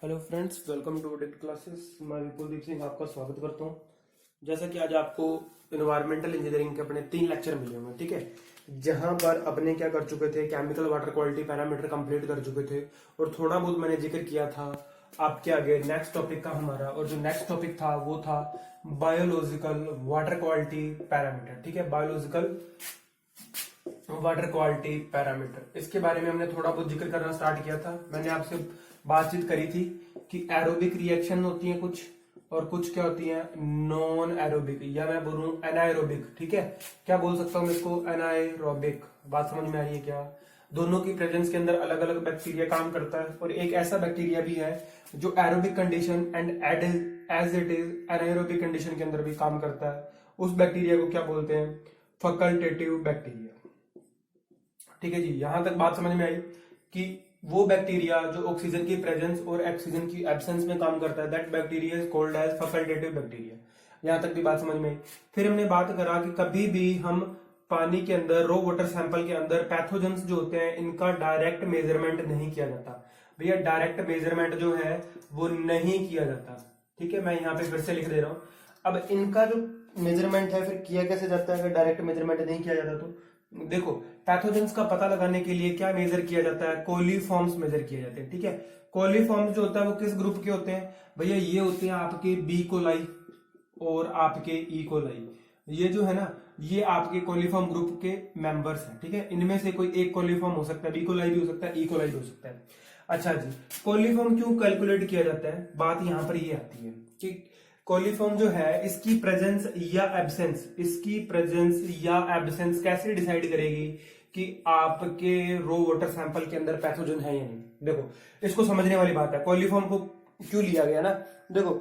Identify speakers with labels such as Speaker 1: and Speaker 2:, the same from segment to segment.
Speaker 1: Hello friends, welcome to डिट classes. मैं विपुलदीप सिंह आपका स्वागत करता हूँ। जैसा कि आज आपको इन्वायरमेंटल इंजीनियरिंग के अपने 3 लेक्चर मिले होंगे, ठीक है, जहां पर अपने क्या कर चुके थे, chemical water quality parameter complete कर चुके थे और थोड़ा बहुत मैंने जिक्र किया था आपके आगे नेक्स्ट टॉपिक का हमारा। और जो नेक्स्ट टॉपिक था वो था बायोलॉजिकल वाटर क्वालिटी पैरामीटर, ठीक है, बायोलॉजिकल वाटर क्वालिटी पैरामीटर। इसके बारे में हमने थोड़ा बहुत जिक्र करना स्टार्ट किया था। मैंने आपसे बातचीत करी थी कि एरोबिक रिएक्शन होती है कुछ, और कुछ क्या होती है नॉन एरोबिक, या मैं बोलूं एनाएरोबिक, ठीक है। क्या बोल सकता हूं मैं इसको, एनाएरोबिक। बात समझ में आ रही है क्या? दोनों की प्रेजेंस के अंदर अलग अलग बैक्टीरिया काम करता है, और एक ऐसा बैक्टीरिया भी है जो aerobic condition and as it is anaerobic condition के अंदर भी काम करता है। उस बैक्टीरिया को क्या बोलते हैं? Facultative bacteria. ठीक है जी, यहां तक बात समझ में आई कि वो बैक्टीरिया जो ऑक्सीजन की प्रेजेंस और ऑक्सीजन की एब्सेंस में काम करता है, that bacteria is called as facultative bacteria. यहां तक भी बात समझ में आई। फिर हमने बात करा कि कभी भी हम पानी के अंदर रो वाटर सैंपल के अंदर पैथोजेंस जो होते हैं इनका डायरेक्ट मेजरमेंट नहीं किया जाता। भैया डायरेक्ट मेजरमेंट जो है वो नहीं किया जाता, ठीक है। मैं यहाँ पे फिर से लिख दे रहा हूं। अब इनका जो मेजरमेंट है फिर किया कैसे जाता है अगर डायरेक्ट मेजरमेंट नहीं किया जाता तो? देखो, पैथोजेंस का पता लगाने के लिए क्या मेजर किया जाता है? कोलीफॉर्म्स मेजर किए जाते हैं, ठीक है। कोलीफॉर्म्स जो होता है वो किस ग्रुप के होते हैं? भैया ये होते हैं आपके बी कोलाई और आपके ई कोलाई। ये जो है ना, ये आपके कोलीफॉर्म ग्रुप के मेंबर्स हैं, ठीक है। इनमें से कोई एक कोलीफॉर्म हो सकता है, बी कोलाई भी हो सकता है, ई कोलाई भी हो सकता है। अच्छा जी, कोलीफॉर्म क्यों कैलकुलेट किया जाता है? बात यहां पर ये आती है कि कोलीफॉर्म जो है इसकी प्रेजेंस या एब्सेंस, इसकी प्रेजेंस या एब्सेंस कैसे डिसाइड करेगी कि आपके रो वाटर सैंपल के अंदर पैथोजन है या नहीं। देखो, इसको समझने वाली बात है। कोलीफॉर्म को क्यों लिया गया ना, देखो,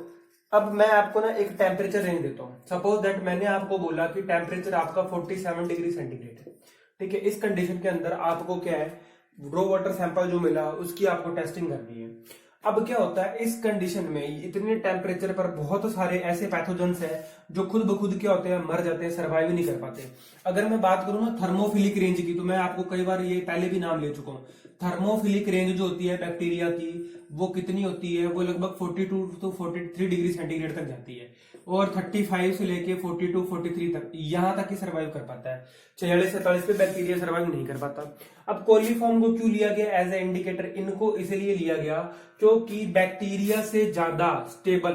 Speaker 1: अब मैं आपको ना एक टेम्परेचर रेंज देता हूं। सपोज दैट मैंने आपको बोला कि टेम्परेचर आपका 47 डिग्री सेंटीग्रेड है, ठीक है। इस कंडीशन के अंदर आपको क्या है, रो वाटर सैंपल जो मिला उसकी आपको टेस्टिंग करनी है। अब क्या होता है इस कंडीशन में, इतने टेम्परेचर पर बहुत सारे ऐसे पैथोजेंस हैं जो खुद ब खुद क्या होते हैं, मर जाते हैं, सर्वाइव नहीं कर पाते। अगर मैं बात करूं ना थर्मोफिलिक रेंज की, तो मैं आपको कई बार ये पहले भी नाम ले चुका हूं। थर्मोफिलिक रेंज जो होती है बैक्टीरिया की वो कितनी होती है? वो लगभग 42 to 43 डिग्री सेंटीग्रेड तक जाती है, और 35 से लेके 42 43 तक, यहां तक ही सर्वाइव कर पाता है। 46 47 पे बैक्टीरिया सर्वाइव नहीं कर पाता। अब कोलीफॉर्म को क्यों लिया गया एज ए इंडिकेटर? इनको इसलिए लिया गया क्योंकि बैक्टीरिया से ज्यादा स्टेबल,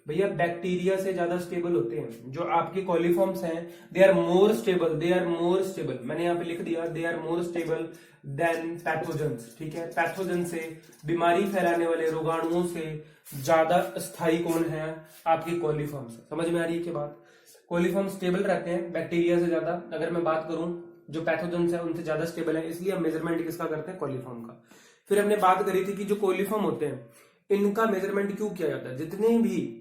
Speaker 1: भैया बैक्टीरिया से ज्यादा स्टेबल होते हैं जो आपके कोलीफॉर्म्स हैं। They are more stable, they are more stable, मैंने यहाँ पे लिख दिया, they are more stable than pathogens, ठीक है। पैथोजन से, बीमारी फैलाने वाले रोगाणुओं से ज्यादा स्थायी कौन है? आपके कोलीफॉर्म्स। समझ में आ रही है कि बात? कोलीफॉर्म स्टेबल रहते हैं बैक्टीरिया से ज्यादा। अगर मैं बात करूं जो पैथोजेंस है उनसे ज्यादा स्टेबल है, इसलिए हम मेजरमेंट किसका करते हैं? कोलीफॉर्म का। फिर हमने बात करी थी कि जो कोलीफॉर्म होते हैं इनका मेजरमेंट क्यों किया जाता है? जितने भी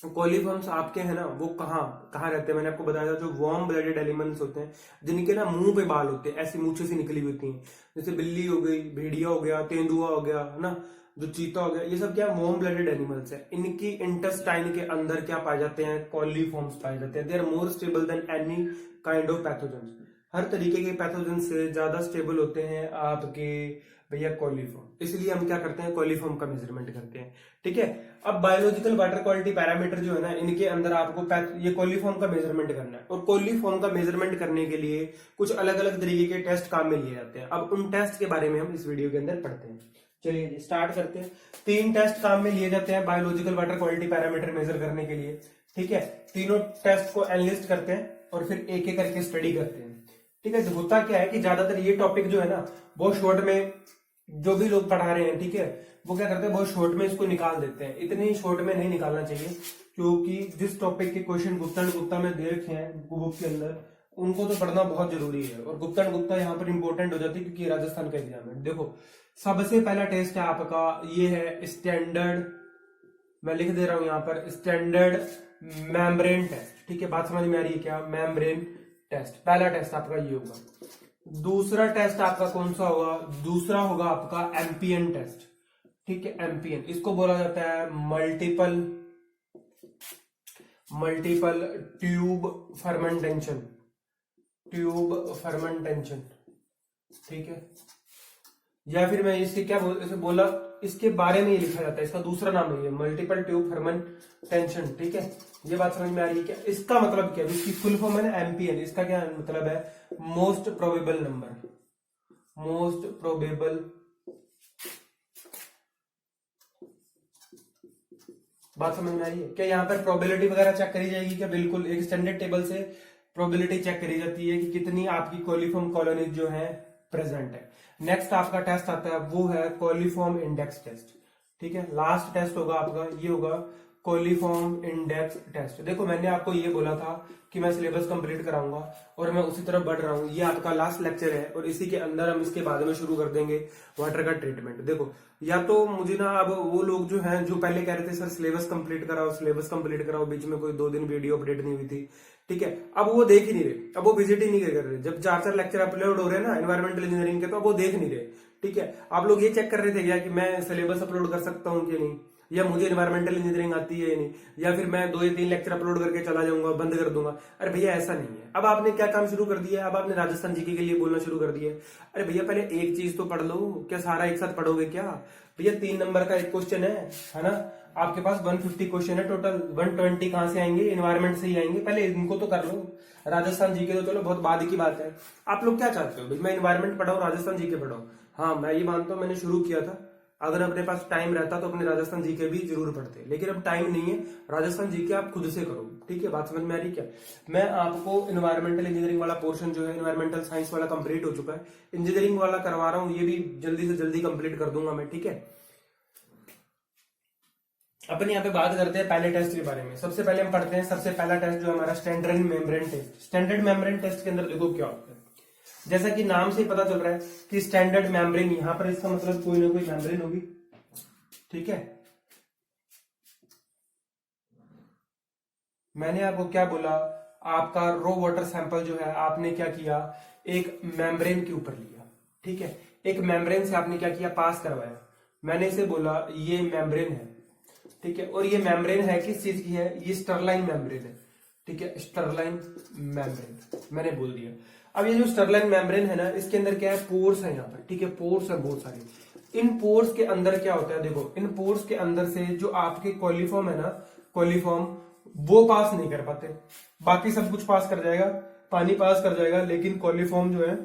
Speaker 1: कोलीफॉर्म्स आपके हैं ना वो कहाँ कहाँ रहते हैं? मैंने आपको बताया था, जो वार्म ब्लडेड एलिमेंट्स होते हैं जिनके ना मुंह पे बाल होते हैं, ऐसी मूछें से निकली हुई होती हैं, जैसे बिल्ली हो गई, भेड़िया हो गया, तेंदुआ हो गया, है ना, जो चीता हो गया, ये सब क्या वार्म ब्लडेड एनिमल्स है। इनकी इंटेस्टाइन के अंदर क्या पाए जाते हैं? कोलीफॉर्म्स पाए जाते हैं। They are more stable than any kind of pathogens. हर तरीके के पैथोजन से ज्यादा स्टेबल होते हैं आपके भैया कोलीफॉर्म, इसलिए हम क्या करते हैं? कोलीफॉर्म का मेजरमेंट करते हैं, ठीक है। अब बायोलॉजिकल वाटर क्वालिटी पैरामीटर जो है ना, इनके अंदर आपको ये कोलीफॉर्म का मेजरमेंट करना है, और कोलीफॉर्म का मेजरमेंट करने के लिए कुछ अलग अलग तरीके के टेस्ट काम में लिए जाते हैं। अब उन टेस्ट के बारे में हम इस वीडियो के अंदर पढ़ते हैं। चलिए स्टार्ट करते हैं। 3 टेस्ट काम में लिए जाते हैं biological water quality parameter measure करने के लिए, ठीक है। तीनों टेस्ट को एनालिस्ट करते हैं और फिर एक एक करके स्टडी करते हैं, ठीक है। होता क्या है कि ज्यादातर ये टॉपिक जो है ना बहुत शॉर्ट में, जो भी लोग पढ़ा रहे हैं, ठीक है, वो क्या करते हैं बहुत शॉर्ट में इसको निकाल देते हैं। इतने शॉर्ट में नहीं निकालना चाहिए, क्योंकि जिस टॉपिक के क्वेश्चन गुप्ता गुप्ता में दे रखे हैं बुक के अंदर, उनको तो पढ़ना बहुत जरूरी है। और गुप्ता गुप्ता यहाँ पर इंपॉर्टेंट हो जाती है क्योंकि राजस्थान का एग्जाम है। देखो, सबसे पहला टेस्ट है आपका, ये है स्टैंडर्ड, मैं लिख दे रहा हूं यहाँ पर, स्टैंडर्ड मेम्ब्रेन टेस्ट, ठीक है। बात समझ में आ रही है क्या? मेम्ब्रेन टेस्ट, पहला टेस्ट आपका ये होगा। दूसरा टेस्ट आपका कौन सा होगा? दूसरा होगा आपका एम्पियन टेस्ट, ठीक है। एम्पियन, इसको बोला जाता है multiple tube fermentation, tube fermentation, ठीक है। या फिर मैं इसके क्या इसे बोला, इसके बारे में ये लिखा जाता है, इसका दूसरा नाम है ये मल्टीपल ट्यूब फर्मेंटेशन, ठीक है। ये बात समझ में आ रही है क्या? इसका मतलब क्या है, इसकी फुल फॉर्म है ना एमपीएन, इसका क्या मतलब है, most probable number, most probable, बात समझ में आ रही है क्या? यहाँ पर प्रोबेबिलिटी वगैरह चेक करी जाएगी क्या? बिल्कुल, एक स्टैंडर्ड टेबल से प्रोबेबिलिटी चेक करी जाती है कि कितनी आपकी कोलिफॉर्म कॉलोनीज जो है प्रेजेंट है। नेक्स्ट आपका टेस्ट आता है वो है कोलिफॉर्म इंडेक्स टेस्ट, ठीक है। लास्ट टेस्ट होगा आपका, ये होगा कोलिफॉर्म इंडेक्स टेस्ट। देखो मैंने आपको ये बोला था कि मैं सिलेबस कंप्लीट कराऊंगा और मैं उसी तरफ बढ़ रहा हूँ। ये आपका लास्ट लेक्चर है और इसी के अंदर हम इसके बाद में शुरू कर देंगे वाटर का ट्रीटमेंट। देखो या तो मुझे ना, अब वो लोग जो हैं जो पहले कह रहे थे सर सिलेबस कंप्लीट कराओ, सिलेबस कंप्लीट कराओ, बीच में कोई 2 दिन वीडियो अपडेट नहीं हुई थी, ठीक है। अब वो देख ही नहीं रहे, अब वो विजिट ही नहीं कर रहे। जब 4 लेक्चर अपलोड हो रहे हैं ना एनवायरमेंटल इंजीनियरिंग के, तो अब वो देख नहीं रहे, ठीक है। आप लोग ये चेक कर रहे थे क्या कि मैं सिलेबस अपलोड कर सकता हूँ कि नहीं, या मुझे एनवायरमेंटल इंजीनियरिंग आती है या नहीं, या फिर मैं 2 या 3 लेक्चर अपलोड करके चला जाऊंगा, बंद कर दूंगा। अरे भैया ऐसा नहीं है। अब आपने क्या काम शुरू कर दिया है, अब आपने राजस्थान जीके के लिए बोलना शुरू कर दिया है। अरे भैया पहले एक चीज तो पढ़ लो, क्या सारा एक साथ पढ़ोगे क्या? भैया 3 नंबर का एक क्वेश्चन है ना, आपके पास 150 क्वेश्चन है टोटल, 120 कहां से आएंगे, एनवायरमेंट से ही आएंगे। पहले इनको तो कर लो। राजस्थान जीके तो चलो बहुत बाद की बात है। आप लोग क्या चाहते हो भाई, मैं एनवायरमेंट पढ़ाऊं, राजस्थान जीके पढ़ाऊं? हाँ मैं ये मानता हूं, मैंने शुरू किया था, अगर अपने पास टाइम रहता तो अपने राजस्थान जीके भी जरूर पढ़ते, लेकिन अब टाइम नहीं है। राजस्थान जीके आप खुद से करो, ठीक है। बात समझ में आ रही क्या? मैं आपको एनवायरमेंटल इंजीनियरिंग वाला पोर्शन जो है, एनवायरमेंटल साइंस वाला कंप्लीट हो चुका है, इंजीनियरिंग वाला करवा रहा हूँ, ये भी जल्दी से जल्दी कंप्लीट कर दूंगा मैं, ठीक है। अपन यहाँ पे बात करते हैं पहले टेस्ट के बारे में। सबसे पहले हम पढ़ते हैं सबसे पहला टेस्ट जो हमारा standard membrane test. Standard membrane test के अंदर देखो क्या होता है, जैसा कि नाम से पता चल रहा है कि स्टैंडर्ड मेम्ब्रेन, यहां पर इसका मतलब कोई ना कोई मेम्ब्रेन होगी, ठीक है। मैंने आपको क्या बोला, आपका रो वाटर सैंपल जो है आपने क्या किया, एक मेम्ब्रेन के ऊपर लिया, ठीक है। एक मेम्ब्रेन से आपने क्या किया, पास करवाया। मैंने इसे बोला ये मेम्ब्रेन है, ठीक है। और ये मेम्ब्रेन है किस चीज की है, ये स्टरलाइन मेम्ब्रेन है, ठीक है। स्टरलाइन मेम्ब्रेन मैंने बोल दिया। अब ये जो स्टरलाइन मेम्ब्रेन है ना, इसके अंदर क्या है, पोर्स है यहाँ पर, ठीक है। पोर्स है बहुत सारे। इन पोर्स के अंदर क्या होता है, देखो इन पोर्स के अंदर से जो आपके कोलिफॉर्म है ना, कोलिफॉर्म वो पास नहीं कर पाते। बाकी सब कुछ पास कर जाएगा, पानी पास कर जाएगा, लेकिन कोलिफॉर्म जो है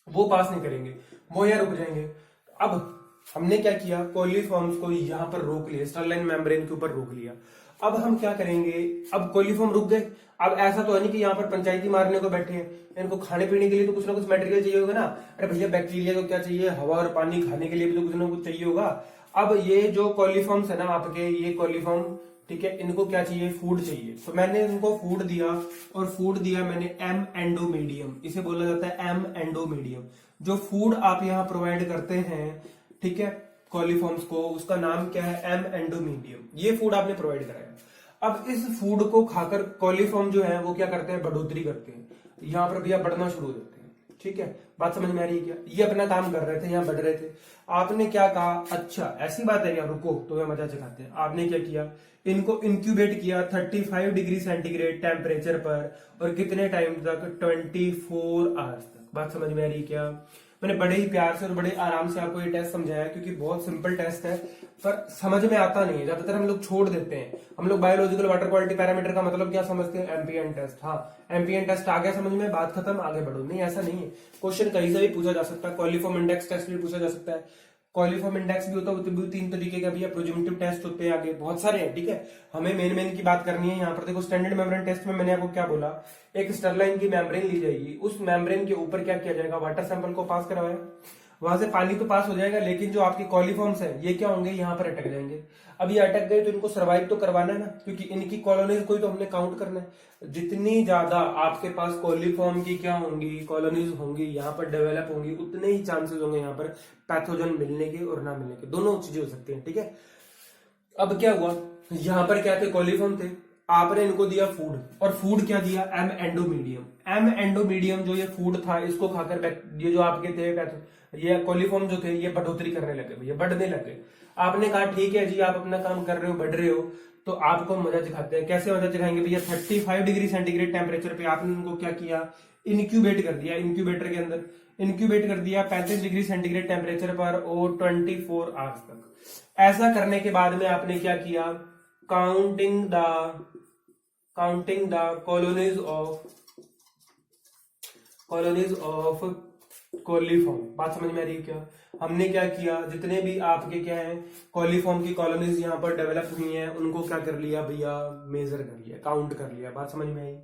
Speaker 1: वो पास नहीं करेंगे, वो यहाँ रुक जाएंगे। अब हमने क्या किया, कोलिफॉर्म्स को यहां पर रोक लिया, स्टरलाइन मेम्ब्रेन के ऊपर रोक लिया। अब हम क्या करेंगे, अब कोलिफॉर्म रुक गए। अब ऐसा तो है नहीं कि यहाँ पर पंचायती मारने को बैठे हैं, इनको खाने पीने के लिए तो कुछ ना कुछ मटेरियल चाहिए होगा ना। अरे भैया बैक्टीरिया को क्या चाहिए, हवा और पानी, खाने के लिए भी तो कुछ ना कुछ चाहिए होगा। अब ये जो कोलिफॉर्म्स है ना आपके, ये कोलिफॉर्म, ठीक है, इनको क्या चाहिए, फूड चाहिए। तो मैंने इनको फूड दिया, और फूड दिया मैंने एम एंडोमीडियम, इसे बोला जाता है एम एंडोमीडियम। जो फूड आप यहाँ प्रोवाइड करते हैं, ठीक है, कॉलीफॉर्म्स को, उसका नाम क्या है, एम एंडोमीडियम। ये फूड आपने प्रोवाइड कराया। अब इस फूड को खाकर कॉलीफॉर्म जो है वो क्या करते हैं, बढ़ोतरी करते हैं, यहाँ पर भैया बढ़ना शुरू हो जाते हैं, ठीक है। बात समझ में आ रही है क्या? ये अपना काम कर रहे थे, यहाँ बढ़ रहे थे। आपने क्या कहा, अच्छा ऐसी बात है क्या, रुको तो मैं मजा चखाते हैं। आपने क्या किया, इनको इंक्यूबेट किया 35 डिग्री सेंटीग्रेड टेम्परेचर पर, और कितने टाइम तक, 24 आवर्स तक। बात समझ में आ रही है क्या? मैंने बड़े ही प्यार से और बड़े आराम से आपको ये टेस्ट समझाया, क्योंकि बहुत सिंपल टेस्ट है, पर समझ में आता नहीं है, ज्यादातर हम लोग छोड़ देते हैं। हम लोग बायोलॉजिकल वाटर क्वालिटी पैरामीटर का मतलब क्या समझते हैं, एमपीएन टेस्ट। हाँ एमपीएन टेस्ट आ गया समझ में, बात खत्म, आगे बढ़ो। नहीं ऐसा नहीं है, क्वेश्चन कहीं से भी पूछा जा सकता है। कॉलीफॉर्म इंडेक्स टेस्ट भी पूछा जा सकता है। कॉलीफॉर्म इंडेक्स भी होता है, वो 3 तरीके का भी है। प्रोजेक्टिव टेस्ट होते हैं, आगे बहुत सारे हैं, ठीक है। हमें मेन की बात करनी है यहाँ पर। देखो स्टैंडर्ड मेम्ब्रेन टेस्ट में मैंने आपको क्या बोला, एक स्टरलाइन की मेम्ब्रेन ली जाएगी, उस मेम्ब्रेन के ऊपर क्या किया जाएगा, वाटर सैंपल को पास करवाया, वहां से पानी तो पास हो जाएगा, लेकिन जो आपकी कॉलीफॉर्म्स है ये क्या होंगे, यहाँ पर अटक जाएंगे। अब ये अटक गए तो इनको सर्वाइव तो करवाना है ना, क्योंकि इनकी कॉलोनीज कोई तो हमने काउंट करना है। जितनी ज्यादा आपके पास कॉलीफॉर्म की क्या होंगी, कॉलोनीज होंगी, यहाँ पर डेवलप होंगी, उतने ही चांसेस होंगे यहाँ पर पैथोजन मिलने के और ना मिलने के, दोनों चीजें हो सकती है, ठीक है। अब क्या हुआ, यहाँ पर क्या थे, कॉलीफॉर्म थे, आपने इनको दिया फूड, और फूड क्या दिया, एम एंडोमीडियम। एम एंडोमीडियम जो ये फूड था, इसको खाकर ये जो आपके थे ये कॉलीफॉर्म जो थे, ये बढ़ोतरी करने लगे, भैया बढ़ने लगे। आपने कहा ठीक है जी, आप अपना काम कर रहे हो, बढ़ रहे हो, तो आपको मजा दिखाते हैं। कैसे मजा दिखाएंगे भैया, 35 डिग्री सेंटीग्रेड टेम्परेचर पे आपने उनको क्या किया, इनक्यूबेट कर दिया। इनक्यूबेटर के अंदर इंक्यूबेट कर दिया 35 डिग्री सेंटीग्रेड टेम्परेचर पर और 24 आवर्स तक। ऐसा करने के बाद में आपने क्या किया, counting the colonies of coliform. बात समझ में आ रही है क्या? हमने क्या किया, जितने भी आपके क्या है कॉलीफॉर्म की कॉलोनीज यहाँ पर डेवलप हुई हैं उनको क्या कर लिया भैया, मेजर कर लिया, काउंट कर लिया। बात समझ में आई?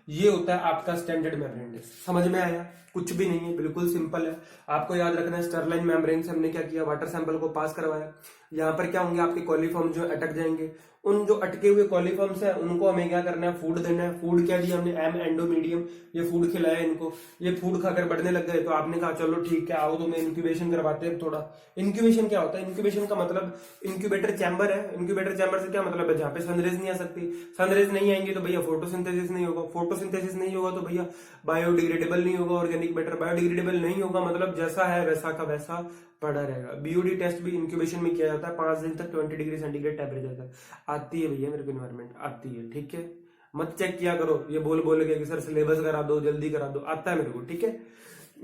Speaker 1: ये होता है आपका स्टैंडर्ड मेम्ब्रेन टेस्ट। समझ में आया? कुछ भी नहीं है, बिल्कुल सिंपल है। आपको याद रखना है स्टरलाइन मेम्ब्रेन से हमने क्या किया, वाटर सैंपल को पास करवाया। यहाँ पर क्या होंगे, आपके कॉलीफॉर्म जो अटक जाएंगे। उन जो अटके हुए कॉलीफॉर्म्स है उनको हमें क्या करना है, फूड देना है। फूड क्या दिया हमने, एम एंडोमीडियम, ये फूड खिलाया इनको। ये फूड खाकर बढ़ने लग गए तो आपने कहा चलो ठीक है आओ तो मैं इंक्यूबेशन करवाते हैं थोड़ा। इंक्यूबेशन क्या होता है, इंक्यूबेशन का मतलब इंक्यूबेटर चैम्बर है। इंक्यूबेटर चैम्बर से क्या मतलब है, जहाँ पे सनरेज नहीं आ सकती। सनरेज नहीं आएंगे तो भैया फोटोसिंथेसिस नहीं होगा, फोटोसिंथेसिस नहीं होगा तो भैया बायोडिग्रेडेबल नहीं होगा, ऑर्गेनिक मैटर बायोडिग्रेडेबल नहीं होगा, मतलब जैसा है वैसा का वैसा पड़ा रहेगा। बीओडी टेस्ट भी इंक्यूबेशन में किया जाता है 5 दिन तक 20 डिग्री सेंटीग्रेड टेम्परेचर तक। आती है भैया मेरे को इन्वायरमेंट, आती है, ठीक है। मत चेक किया करो ये बोल बोल के कि सर सिलेबस करा दो, जल्दी करा दो, आता है मेरे को, ठीक है।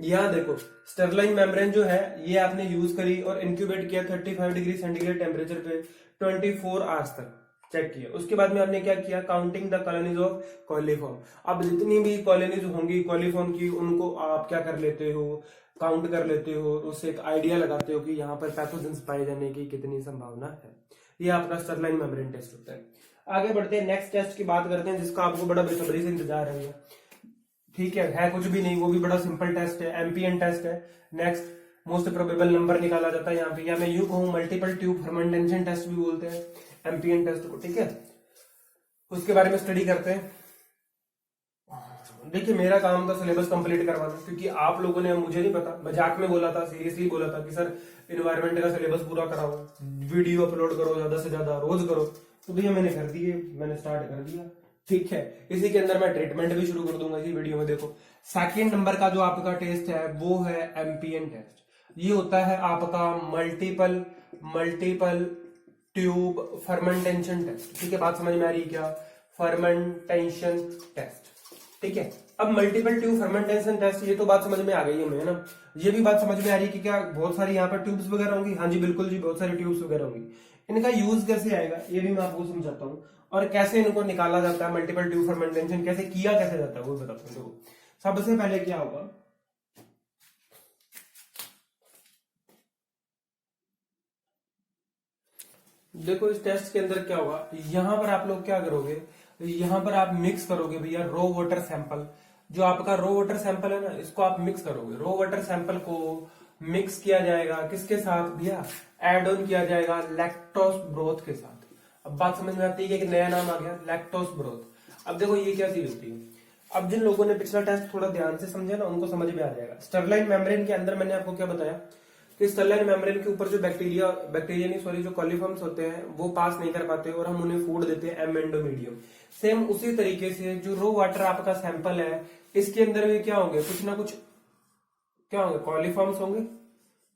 Speaker 1: यहाँ देखो स्टरलाइन मेम्ब्रेन जो है ये आपने यूज करी और इंक्यूबेट किया 35 डिग्री सेंटीग्रेड टेम्परेचर पे 24 आवर्स तक चेक किया। उसके बाद में आपने क्या किया, counting the colonies of coliform. अब जितनी भी कॉलोनीज होंगी कॉलीफॉर्म की उनको आप क्या कर लेते हो, काउंट कर लेते हो, उससे एक आइडिया लगाते हो कि यहाँ पर पैथोजेंस पाए जाने की कितनी संभावना है। ये आपका स्टरलाइन मेम्ब्रेन टेस्ट होता है। आगे बढ़ते हैं, नेक्स्ट टेस्ट की बात करते हैं जिसका आपको बड़ा बेसब्री से इंतजार है, ठीक है कुछ भी नहीं, वो भी बड़ा सिंपल टेस्ट है, एमपीएन टेस्ट है। नेक्स्ट मोस्ट प्रोबेबल नंबर निकाला जाता है यहाँ पे, या मैं यूं कहूं मल्टीपल ट्यूब फर्मेंटेशन टेस्ट भी बोलते हैं एमपीएन टेस्ट को, ठीक है। उसके बारे में स्टडी करते हैं। देखिए मेरा काम था सिलेबस कंप्लीट करवाना, क्योंकि आप लोगों ने, मुझे नहीं पता, मजाक में बोला था, सीरियसली बोला था कि सर इन्वायरमेंट का सिलेबस पूरा कराओ, वीडियो अपलोड करो ज्यादा से ज्यादा, रोज करो। तो भैया मैंने कर दिए, मैंने स्टार्ट कर दिया, ठीक है। इसी के अंदर मैं ट्रीटमेंट भी शुरू कर दूंगा इसी वीडियो में। देखो सेकेंड नंबर का जो आपका टेस्ट है वो है एमपीएन टेस्ट। ये होता है आपका मल्टीपल ट्यूब फर्मेंटेशन टेस्ट, ठीक है। बात समझ में आ रही है क्या, फर्मेंटेशन टेस्ट, ठीक है। अब मल्टीपल ट्यूब फर्मेंटेशन टेस्ट, ये तो बात समझ में आ गई है ना। ये भी बात समझ में आ रही है कि क्या बहुत सारी यहाँ पर ट्यूब्स वगैरह होंगी, हाँ जी बिल्कुल जी, बहुत सारी ट्यूब्स वगैरह होंगी। इनका यूज कैसे आएगा ये भी मैं आपको समझाता हूँ, और कैसे इनको निकाला जाता है, मल्टीपल ट्यूब फर्मेंटेशन कैसे किया कैसे जाता है वो बताता हूँ। देखो सबसे पहले क्या होगा, देखो इस टेस्ट के अंदर क्या होगा, यहां पर आप लोग क्या करोगे, यहां पर आप मिक्स करोगे भैया रो वाटर सैंपल। जो आपका रो वाटर सैंपल है ना, इसको आप मिक्स करोगे। रो वाटर सैंपल को मिक्स किया जाएगा किसके साथ भैया, एड ऑन किया जाएगा लैक्टोस ब्रोथ के साथ। अब बात समझ में आती है कि नया नाम आ गया लैक्टोस ब्रोथ। अब देखो ये क्या चीज होती है, अब जिन लोगों ने पिछला टेस्ट थोड़ा ध्यान से समझा ना उनको समझ में आ जाएगा। स्टरलाइन मेम्ब्रेन के अंदर मैंने आपको क्या बताया कि स्टरलाइन मेम्ब्रेन के ऊपर जो बैक्टीरिया नहीं सॉरी जो कॉलीफॉर्म्स होते हैं वो पास नहीं कर पाते और हम उन्हें फूड देते हैं एम एंडोमीडियम। सेम उसी तरीके से जो रो वाटर आपका सैंपल है इसके अंदर भी क्या होंगे, कुछ ना कुछ क्या होंगे, कॉलीफॉर्म्स होंगे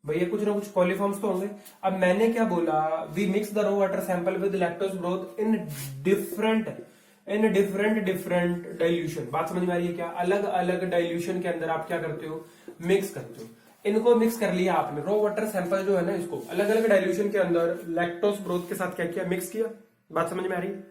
Speaker 1: भैया, कुछ ना कुछ कॉलीफॉर्म्स तो होंगे। अब मैंने क्या बोला, we mix the raw water sample with lactose broth in different dilution. बात समझ में आ रही है क्या, अलग अलग डाइल्यूशन के अंदर आप क्या करते हो, मिक्स करते हो। इनको मिक्स कर लिया आपने, रो वाटर सैंपल जो है ना इसको अलग अलग डाइल्यूशन के अंदर लैक्टोज ब्रोथ के साथ क्या किया, मिक्स किया। बात समझ में आ रही है।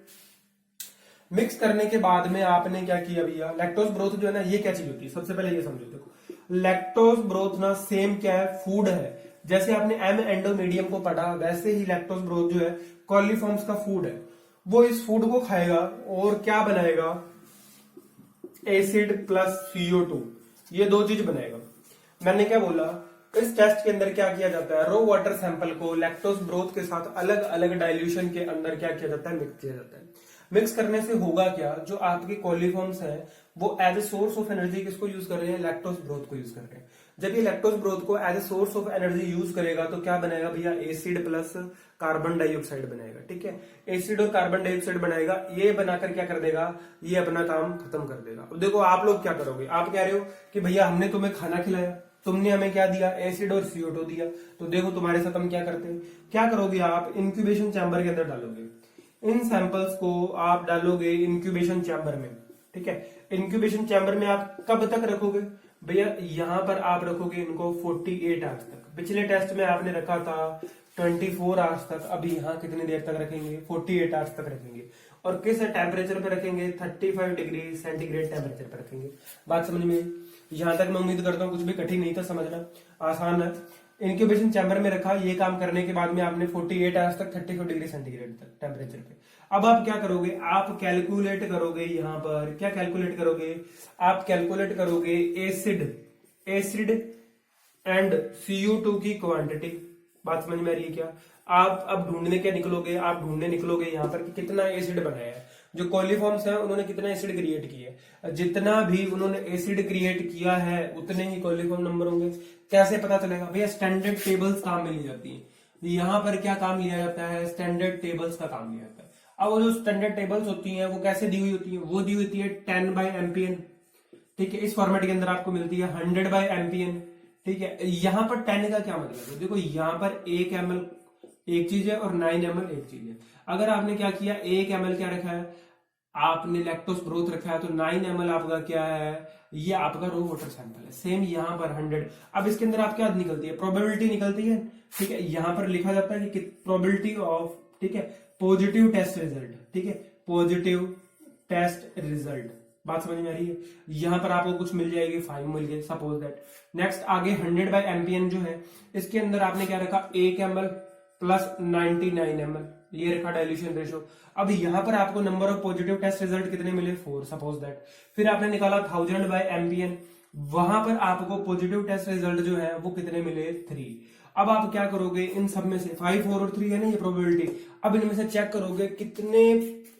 Speaker 1: मिक्स करने के बाद में आपने क्या किया भैया, लैक्टोज ब्रोथ जो है ना ये क्या चीज होती है, सबसे पहले ये समझो। देखो लैक्टोज ब्रोथ ना सेम क्या है, फूड है। जैसे आपने एम एंडोमीडियम को पढ़ा वैसे ही लैक्टोज ब्रोथ जो है कॉलीफॉर्म्स का फूड है। वो इस फूड को खाएगा और क्या बनाएगा, एसिड प्लस CO2, ये दो चीज बनाएगा। मैंने क्या बोला, इस टेस्ट के अंदर क्या किया जाता है, रो वाटर सैंपल को लैक्टोज ब्रोथ के साथ अलग अलग डाइल्यूशन के अंदर क्या किया जाता है, मिक्स किया जाता है। मिक्स करने से होगा क्या, जो आपके कॉलीफॉर्म्स है वो as a source of energy किसको यूज कर रहे हैं, लैक्टोज ब्रोथ को यूज कर रहे हैं। जब ये लैक्टोज ब्रोथ को as a source of energy use करेगा तो क्या बनेगा भैया, एसिड प्लस कार्बन डाइऑक्साइड बनेगा, ठीक है। एसिड और कार्बन डाइऑक्साइड बनाएगा, ये बनाकर क्या कर देगा, ये अपना काम खत्म कर देगा। अब देखो आप लोग क्या करोगे, आप कह रहे हो कि भैया हमने तुम्हें खाना खिलाया, तुमने हमें क्या दिया, एसिड और CO2 दिया। तो देखो तुम्हारे साथ हम क्या करते हैं, क्या करोगे आप, इंक्यूबेशन चैम्बर के अंदर डालोगे। इन सैंपल्स को आप डालोगे इंक्यूबेशन चैम्बर में, ठीक है। इंक्यूबेशन चैम्बर में आप कब तक रखोगे भैया यहाँ पर आप रखोगे इनको 48 आवर्स तक। पिछले टेस्ट में आपने रखा था 24 आवर्स तक, अभी यहाँ कितनी देर तक रखेंगे? 48 आवर्स तक रखेंगे। और किस टेम्परेचर पे रखेंगे? 35 डिग्री सेंटीग्रेड टेम्परेचर पे रखेंगे। बात समझ में? यहाँ तक मैं उम्मीद करता हूँ कुछ भी कठिन नहीं था, समझना आसान है। इंक्यूबेशन चैम्बर में रखा, ये काम करने के बाद में आपने 48 आवर्स तक 34 डिग्री सेंटीग्रेड तक टेम्परेचर पे। अब आप क्या करोगे? आप कैलकुलेट करोगे, यहाँ पर क्या कैलकुलेट करोगे? आप कैलकुलेट करोगे एसिड एंड CO2 की क्वांटिटी। बात समझ में आ रही है क्या? आप अब ढूंढने क्या निकलोगे? आप ढूंढने निकलोगे यहाँ पर कि कितना एसिड बनाया है। जो कोलिफॉर्म्स हैं उन्होंने कितना एसिड क्रिएट किया है, जितना भी उन्होंने एसिड क्रिएट किया है उतने ही कोलिफॉर्म नंबर होंगे। कैसे पता चलेगा? भैया स्टैंडर्ड टेबल्स काम में ली जाती है। यहाँ पर क्या काम लिया जाता है? स्टैंडर्ड टेबल्स का काम लिया जाता है। अब वो जो स्टैंडर्ड टेबल्स होती हैं वो कैसे दी हुई होती है? वो दी हुई होती है 10/MPN, ठीक है। इस फॉर्मेट के अंदर आपको मिलती है 100/MPN, ठीक है। यहाँ पर 10 का क्या मतलब है? देखो यहाँ पर 1 ml एक चीज है और 9 ml एक चीज है। अगर आपने क्या किया, 1 ml क्या रखा है? आपने लैक्टोज ग्रोथ रखा है, तो 9 ml आपका क्या है? ये आपका रो वाटर सैंपल है। सेम यहाँ पर 100। अब इसके अंदर आप क्या निकलती है? प्रोबेबिलिटी निकलती है, ठीक है। यहाँ पर लिखा जाता है कि प्रोबेबिलिटी ऑफ, ठीक है, पॉजिटिव टेस्ट रिजल्ट, ठीक है, पॉजिटिव टेस्ट रिजल्ट। बात समझ में आ रही है? यहाँ पर आपको कुछ मिल जाएगी, 5 मिल गए सपोज दैट। नेक्स्ट आगे 100/MPN जो है, इसके अंदर आपने क्या रखा? 1 ml प्लस 99 ml, ये रखा डाइल्यूशन रेशो। अब यहाँ पर आपको number of positive test result कितने मिले? 4 सपोज दैट। फिर आपने निकाला 1000/MPN, वहां पर आपको पॉजिटिव टेस्ट रिजल्ट जो है वो कितने मिले? 3। अब आप क्या करोगे? इन सब में से 5, 4 और 3 है ना ये प्रोबेबिलिटी। अब इनमें से चेक करोगे कितने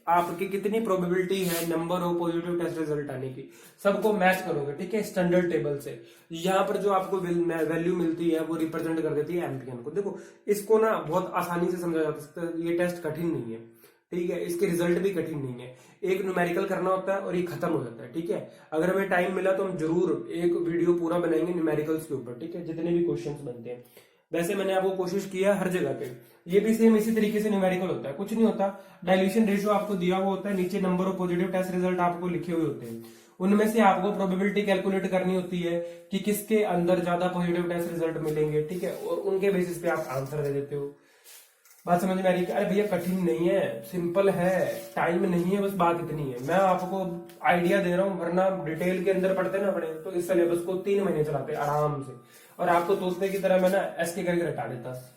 Speaker 1: आपकी कितनी प्रोबेबिलिटी है number of positive test result आने की। सबको मैच करोगे, ठीक है, स्टैंडर्ड टेबल से। यहाँ पर जो आपको वैल्यू मिलती है वो रिप्रेजेंट कर देती है एमपीएन को। देखो इसको ना बहुत आसानी से समझा जा सकता है, ये टेस्ट कठिन नहीं है, ठीक है, इसके रिजल्ट भी कठिन नहीं है। एक न्यूमेरिकल करना होता है और ये खत्म हो जाता है, ठीक है। अगर हमें टाइम मिला तो हम जरूर एक वीडियो पूरा बनाएंगे न्यूमेरिकल्स के ऊपर, ठीक है, जितने भी क्वेश्चंस बनते हैं। वैसे मैंने आपको कोशिश किया हर जगह पे। ये भी सेम इसी तरीके से न्यूमेरिकल होता है, कुछ नहीं होता। डाइल्यूशन रेशियो आपको दिया हुआ होता है, नीचे number of positive test result आपको लिखे हुए होते हैं। उनमें से आपको प्रोबेबिलिटी कैलकुलेट करनी होती है कि किसके अंदर ज्यादा पॉजिटिव टेस्ट रिजल्ट मिलेंगे, ठीक है, और उनके बेसिस पे आप आंसर दे देते हो। बात समझ में आ रही है? अरे भैया कठिन नहीं है, सिंपल है, टाइम नहीं है, बस बात इतनी है। मैं आपको आइडिया दे रहा हूँ, वरना डिटेल के अंदर पढ़ते ना पढ़े तो इस सिलेबस को 3 महीने चलाते आराम से, और आपको तोतने की तरह मैं ना ऐसे करके रटा देता।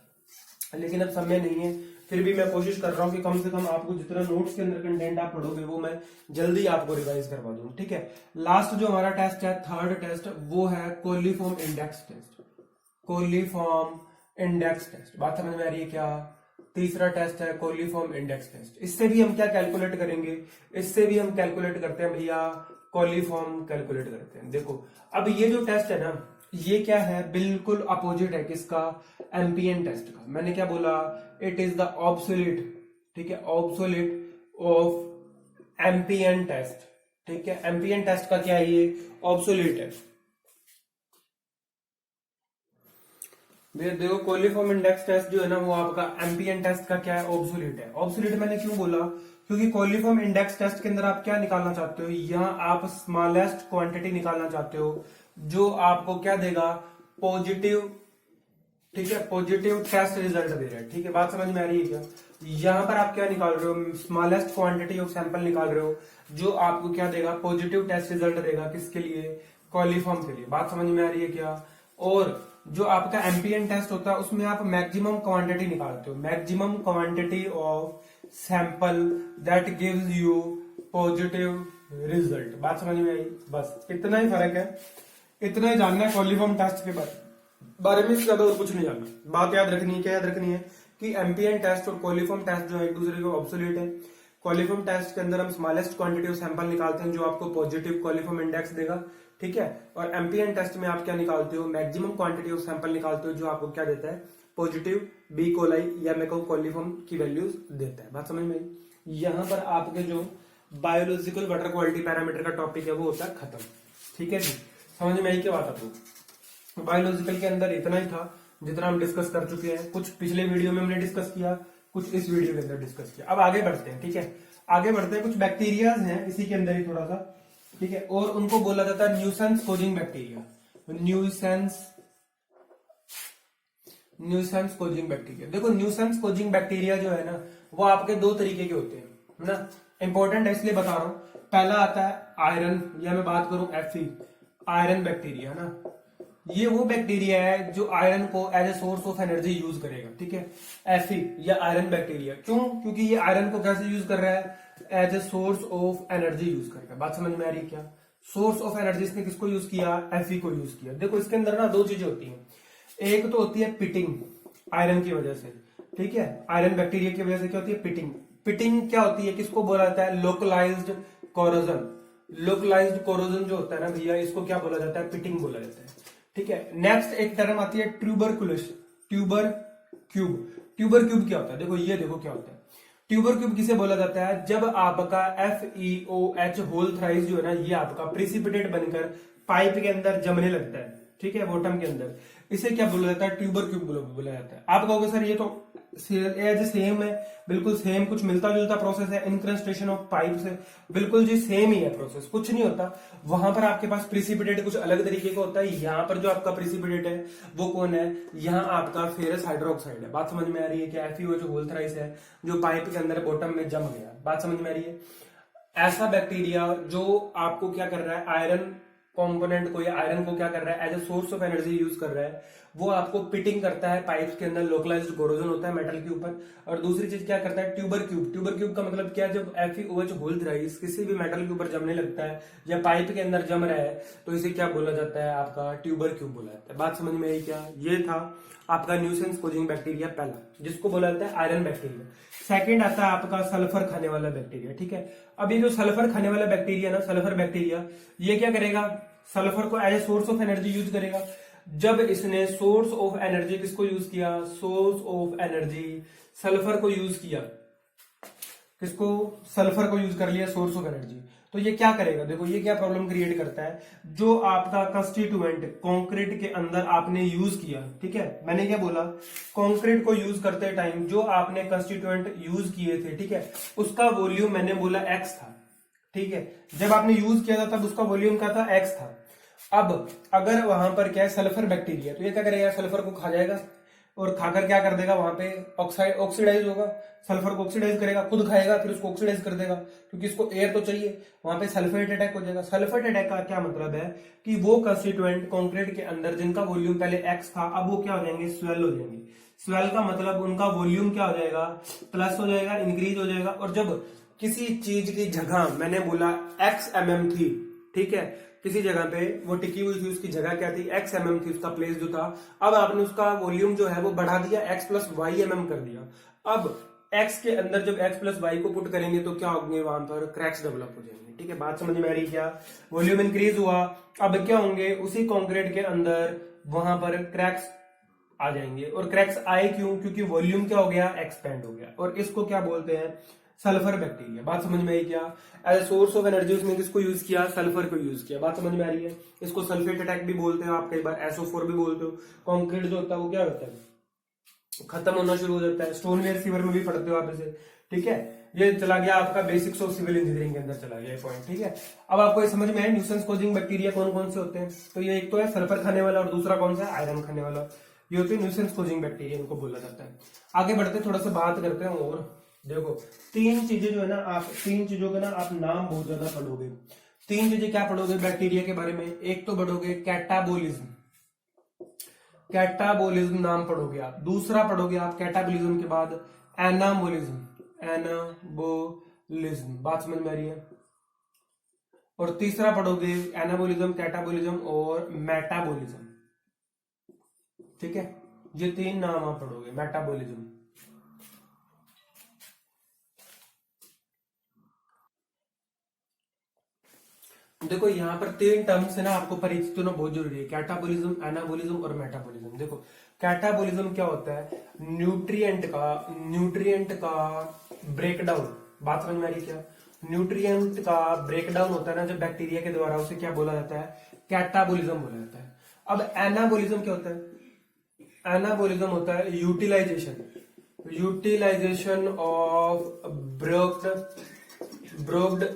Speaker 1: लेकिन अब समय नहीं है, फिर भी मैं कोशिश कर रहा हूँ कि कम से कम आपको जितना नोट्स के अंदर कंटेंट आप पढ़ोगे वो मैं जल्दी आपको रिवाइज करवा दूं, ठीक है। लास्ट जो हमारा टेस्ट है, थर्ड टेस्ट, वो है coliform index test. Coliform index test, बात समझ में आ रही है क्या? तीसरा टेस्ट है कोलिफॉर्म इंडेक्स टेस्ट। इससे भी हम क्या कैलकुलेट करेंगे? इससे भी हम कैलकुलेट करते हैं भैया, कोलिफॉर्म कैलकुलेट करते हैं। देखो अब ये जो टेस्ट है ना, ये क्या है? बिल्कुल अपोजिट है किसका? एमपीएन टेस्ट का। मैंने क्या बोला? इट इज द ऑब्सोलीट, ठीक है, ऑब्सोलीट ऑफ एमपीएन टेस्ट, ठीक है। एमपीएन टेस्ट का क्या है? ये ऑब्सोलीट है। देखो कोलिफॉर्म इंडेक्स टेस्ट जो है ना वो आपका एमपीएन टेस्ट का क्या है? ऑब्सोलीट है। ऑब्सोलीट मैंने क्यों बोला? क्योंकि कोलिफॉर्म इंडेक्स टेस्ट के अंदर आप क्या निकालना चाहते हो? यहाँ आप स्मॉलेस्ट क्वांटिटी निकालना चाहते हो, जो आपको क्या देगा? पॉजिटिव, ठीक है, पॉजिटिव टेस्ट रिजल्ट दे रहा है, ठीक है। बात समझ में आ रही है क्या? यहाँ पर आप क्या निकाल रहे हो? स्मॉलेस्ट क्वांटिटी ऑफ सैंपल निकाल रहे हो, जो आपको क्या देगा? पॉजिटिव टेस्ट रिजल्ट देगा। किसके लिए? कोलिफॉर्म के लिए। बात समझ में आ रही है क्या? और जो आपका एमपीएन टेस्ट होता है उसमें आप मैक्सिमम क्वांटिटी निकालते हो, maximum quantity of sample that gives you positive result. बात समझ में आई? बस इतना ही फर्क है, इतना ही जानना है कोलिफॉर्म टेस्ट के बारे में, इससे ज्यादा और कुछ नहीं जानना। बात याद रखनी है, क्या याद रखनी है? कि एमपीएन टेस्ट और कोलिफॉर्म टेस्ट जो है एक दूसरे के ऑब्सोलीट है। कोलिफॉर्म टेस्ट के अंदर हम स्मॉलेस्ट क्वांटिटी ऑफ सैंपल निकालते हैं, जो आपको पॉजिटिव कोलिफॉर्म इंडेक्स देगा, ठीक है। और एमपीएन टेस्ट में आप क्या निकालते हो? मैक्सिमम क्वांटिटी ऑफ सैंपल निकालते हो, जो आपको क्या देता है? पॉजिटिव बी कोलाई या मैं कहूं कोलिफॉर्म की वैल्यूज देता है। बात समझ में आई? यहाँ पर आपके जो बायोलॉजिकल वाटर क्वालिटी पैरामीटर का टॉपिक है वो होता है खत्म, ठीक है जी। समझ में आई क्या बात आपको? बायोलॉजिकल के अंदर इतना ही था जितना हम डिस्कस कर चुके हैं। कुछ पिछले वीडियो में हमने डिस्कस किया, कुछ इस वीडियो के अंदर डिस्कस किया। अब आगे बढ़ते हैं, ठीक है, आगे बढ़ते हैं। कुछ बैक्टीरियाज हैं इसी के अंदर ही थोड़ा सा, ठीक है, और उनको बोला जाता है nuisance causing bacteria. Nuisance causing bacteria. देखो न्यूसेंस कोजिंग बैक्टीरिया जो है ना वो आपके दो तरीके के होते हैं, है ना। इंपॉर्टेंट है इसलिए बता रहा हूं। पहला आता है आयरन, या मैं बात करूं Fe, आयरन बैक्टीरिया, है ना। ये वो बैक्टीरिया है जो आयरन को as a source of energy use करेगा, ठीक है। Fe या आयरन बैक्टीरिया, क्यों? क्योंकि ये आयरन को कैसे यूज कर रहा है? As a source of energy use कर रहा है। बात समझ में आ रही है क्या? सोर्स ऑफ एनर्जी इसने किसको यूज किया? Fe को यूज किया। देखो इसके अंदर ना दो चीजें होती हैं। एक तो होती है पिटिंग, आयरन की वजह से, ठीक है। आयरन बैक्टीरिया की वजह से क्या होती है? पिटिंग। पिटिंग क्या होती है? किसको बोला जाता है? Localised corrosion. लोकलाइज्ड कोरोजन जो होता है ना भैया, इसको क्या बोला जाता है? पिटिंग बोला जाता है, ठीक है। नेक्स्ट एक टर्म आती है tuberculous, tuber cube. Tuber cube क्या होता है? देखो ये देखो क्या होता है। ट्यूबर क्यूब किसे बोला जाता है? जब आपका FeOH होल थ्राइस जो है ना, ये आपका प्रिसिपिटेट बनकर पाइप के अंदर जमने लगता है, ठीक है, बॉटम के अंदर, इसे क्या बोला जाता है? ट्यूबर क्यूब बोला जाता है। आप कहोगे सर ये तो एज सेम है, बिल्कुल सेम, कुछ मिलता जुलता प्रोसेस है इंक्रस्टेशन ऑफ पाइप से। बिल्कुल जी सेम ही है प्रोसेस, कुछ नहीं होता। वहां पर आपके पास प्रिसिपिटेट कुछ अलग तरीके का होता है। यहाँ पर जो आपका प्रिसिपिटेट है वो कौन है? यहाँ आपका फेरस हाइड्रोक्साइड है। बात समझ में आ रही है क्या? FeO जो होल थ्राइस है जो पाइप के अंदर बॉटम में जम गया। बात समझ में आ रही है? ऐसा बैक्टीरिया जो आपको क्या कर रहा है? आयरन कंपोनेंट को या आयरन को क्या कर रहा है? As a source of energy use कर रहा है। वो आपको पिटिंग करता है पाइप्स के अंदर, लोकलाइज्ड कोरोजन होता है मेटल के ऊपर। और दूसरी चीज क्या करता है? Tuber cube. ट्यूबर क्यूब का मतलब क्या? जब FeOH होल थ्राइस किसी भी मेटल के ऊपर जमने लगता है या पाइप के अंदर जम रहा है तो इसे क्या बोला जाता है? आपका ट्यूबर क्यूब बोला जाता है। बात समझ में आई क्या? ये था आपका न्यूसेंस कोजिंग बैक्टीरिया पहला, जिसको बोला जाता है आयरन बैक्टीरिया। सेकंड आता है आपका सल्फर खाने वाला बैक्टीरिया, ठीक है। अब ये जो सल्फर खाने वाला बैक्टीरिया ना, सल्फर बैक्टीरिया, ये क्या करेगा? सल्फर को as a source of energy use करेगा। जब इसने सोर्स ऑफ एनर्जी किसको यूज किया? सोर्स ऑफ एनर्जी सल्फर को यूज किया। किसको? सल्फर को यूज कर लिया सोर्स ऑफ एनर्जी। तो ये क्या करेगा? देखो ये क्या प्रॉब्लम क्रिएट करता है। जो आपका कंस्टिट्यूएंट कंक्रीट के अंदर आपने यूज किया, ठीक है, मैंने क्या बोला? कंक्रीट को यूज करते टाइम जो आपने कंस्टिट्यूएंट यूज किए थे, ठीक है, उसका वॉल्यूम मैंने बोला X था, ठीक है। जब आपने यूज किया था तब उसका वॉल्यूम क्या था? X था। अब अगर वहां पर क्या है? सल्फर बैक्टीरिया, तो ये क्या करेगा? सल्फर को खा जाएगा और खाकर क्या कर देगा? वहां पे ऑक्सीडाइज होगा। सल्फर को ऑक्सीडाइज करेगा, खुद खाएगा, फिर उसको ऑक्सीडाइज कर देगा, क्योंकि इसको एयर तो चाहिए। वहां पे सल्फेट अटैक हो जाएगा। सल्फेट अटैक का क्या मतलब है? कि वो कंस्टिट्यूएंट कंक्रीट के अंदर जिनका वॉल्यूम पहले X था, अब वो क्या हो जाएंगे? स्वेल हो जाएंगे। स्वेल का मतलब उनका वॉल्यूम क्या हो जाएगा? प्लस हो जाएगा, इंक्रीज हो जाएगा। और जब किसी चीज की जगह मैंने बोला X mm थी, ठीक है, किसी जगह पे वो टिकी हुई थी, उसकी जगह क्या थी? X mm थी, उसका प्लेस जो था। अब आपने उसका वॉल्यूम जो है वो बढ़ा दिया, X प्लस वाई mm कर दिया। अब X के अंदर जब X प्लस वाई को पुट करेंगे तो क्या होंगे? वहां पर क्रैक्स डेवलप हो जाएंगे, ठीक है। बात समझ में आ रही क्या? वॉल्यूम इंक्रीज हुआ, अब क्या होंगे? उसी कॉन्क्रीट के अंदर वहां पर क्रैक्स आ जाएंगे। और क्रैक्स आए क्यों? क्योंकि वॉल्यूम क्या हो गया? एक्सपेंड हो गया। और इसको क्या बोलते हैं? Sulphur bacteria. बात समझ में आई क्या? As a source of energy उसने किसको यूज किया? सल्फर को यूज किया। बात समझ में आ रही है? इसको सल्फेट अटैक भी बोलते हो आप, कई बार SO4 भी बोलते हो। कॉन्क्रीट जो होता है वो क्या होता है? खत्म होना शुरू हो जाता है। स्टोनवेयर सीवर में भी पढ़ते हो आप इसे, ठीक है। ये चला गया आपका बेसिक्स ऑफ सिविल इंजीनियरिंग के अंदर चला गया पॉइंट, ठीक है। अब आपको ये समझ में आया न्यूसेंस कोजिंग बैक्टीरिया कौन कौन से होते हैं? तो ये एक तो है सल्फर खाने वाला और दूसरा कौन सा है? आयरन खाने वाला। ये होते हैं न्यूसेंस कोजिंग बैक्टीरिया, इनको बोला जाता है। आगे बढ़ते थोड़ा सा बात करते हैं। और देखो तीन चीजें जो है ना, आप तीन चीजों के ना आप नाम बहुत ज्यादा पढ़ोगे। तीन चीजें क्या पढ़ोगे बैक्टीरिया के बारे में? एक तो पढ़ोगे कैटाबोलिज्म, कैटाबोलिज्म नाम पढ़ोगे आप। दूसरा पढ़ोगे आप कैटाबोलिज्म के बाद एनाबोलिज्म, एनाबोलिज्म। बात समझ में आ रही है? और तीसरा पढ़ोगे एनाबोलिज्म, कैटाबोलिज्म और मेटाबोलिज्म, ठीक है। ये तीन नाम आप पढ़ोगे। मेटाबोलिज्म, देखो यहाँ पर तीन टर्म्स है ना, आपको परिचित होना बहुत जरूरी है। कैटाबोलिज्म, एनाबोलिज्म और मेटाबोलिज्म। देखो कैटाबोलिज्म क्या होता है? न्यूट्रिएंट का ब्रेकडाउन। बात समझ में आ रही है क्या? न्यूट्रिएंट का ब्रेकडाउन होता है ना जब बैक्टीरिया के द्वारा, उसे क्या बोला जाता है? कैटाबोलिज्म बोला जाता है। अब एनाबोलिज्म क्या होता है? एनाबोलिज्म होता है यूटिलाइजेशन ऑफ ब्रोक्ड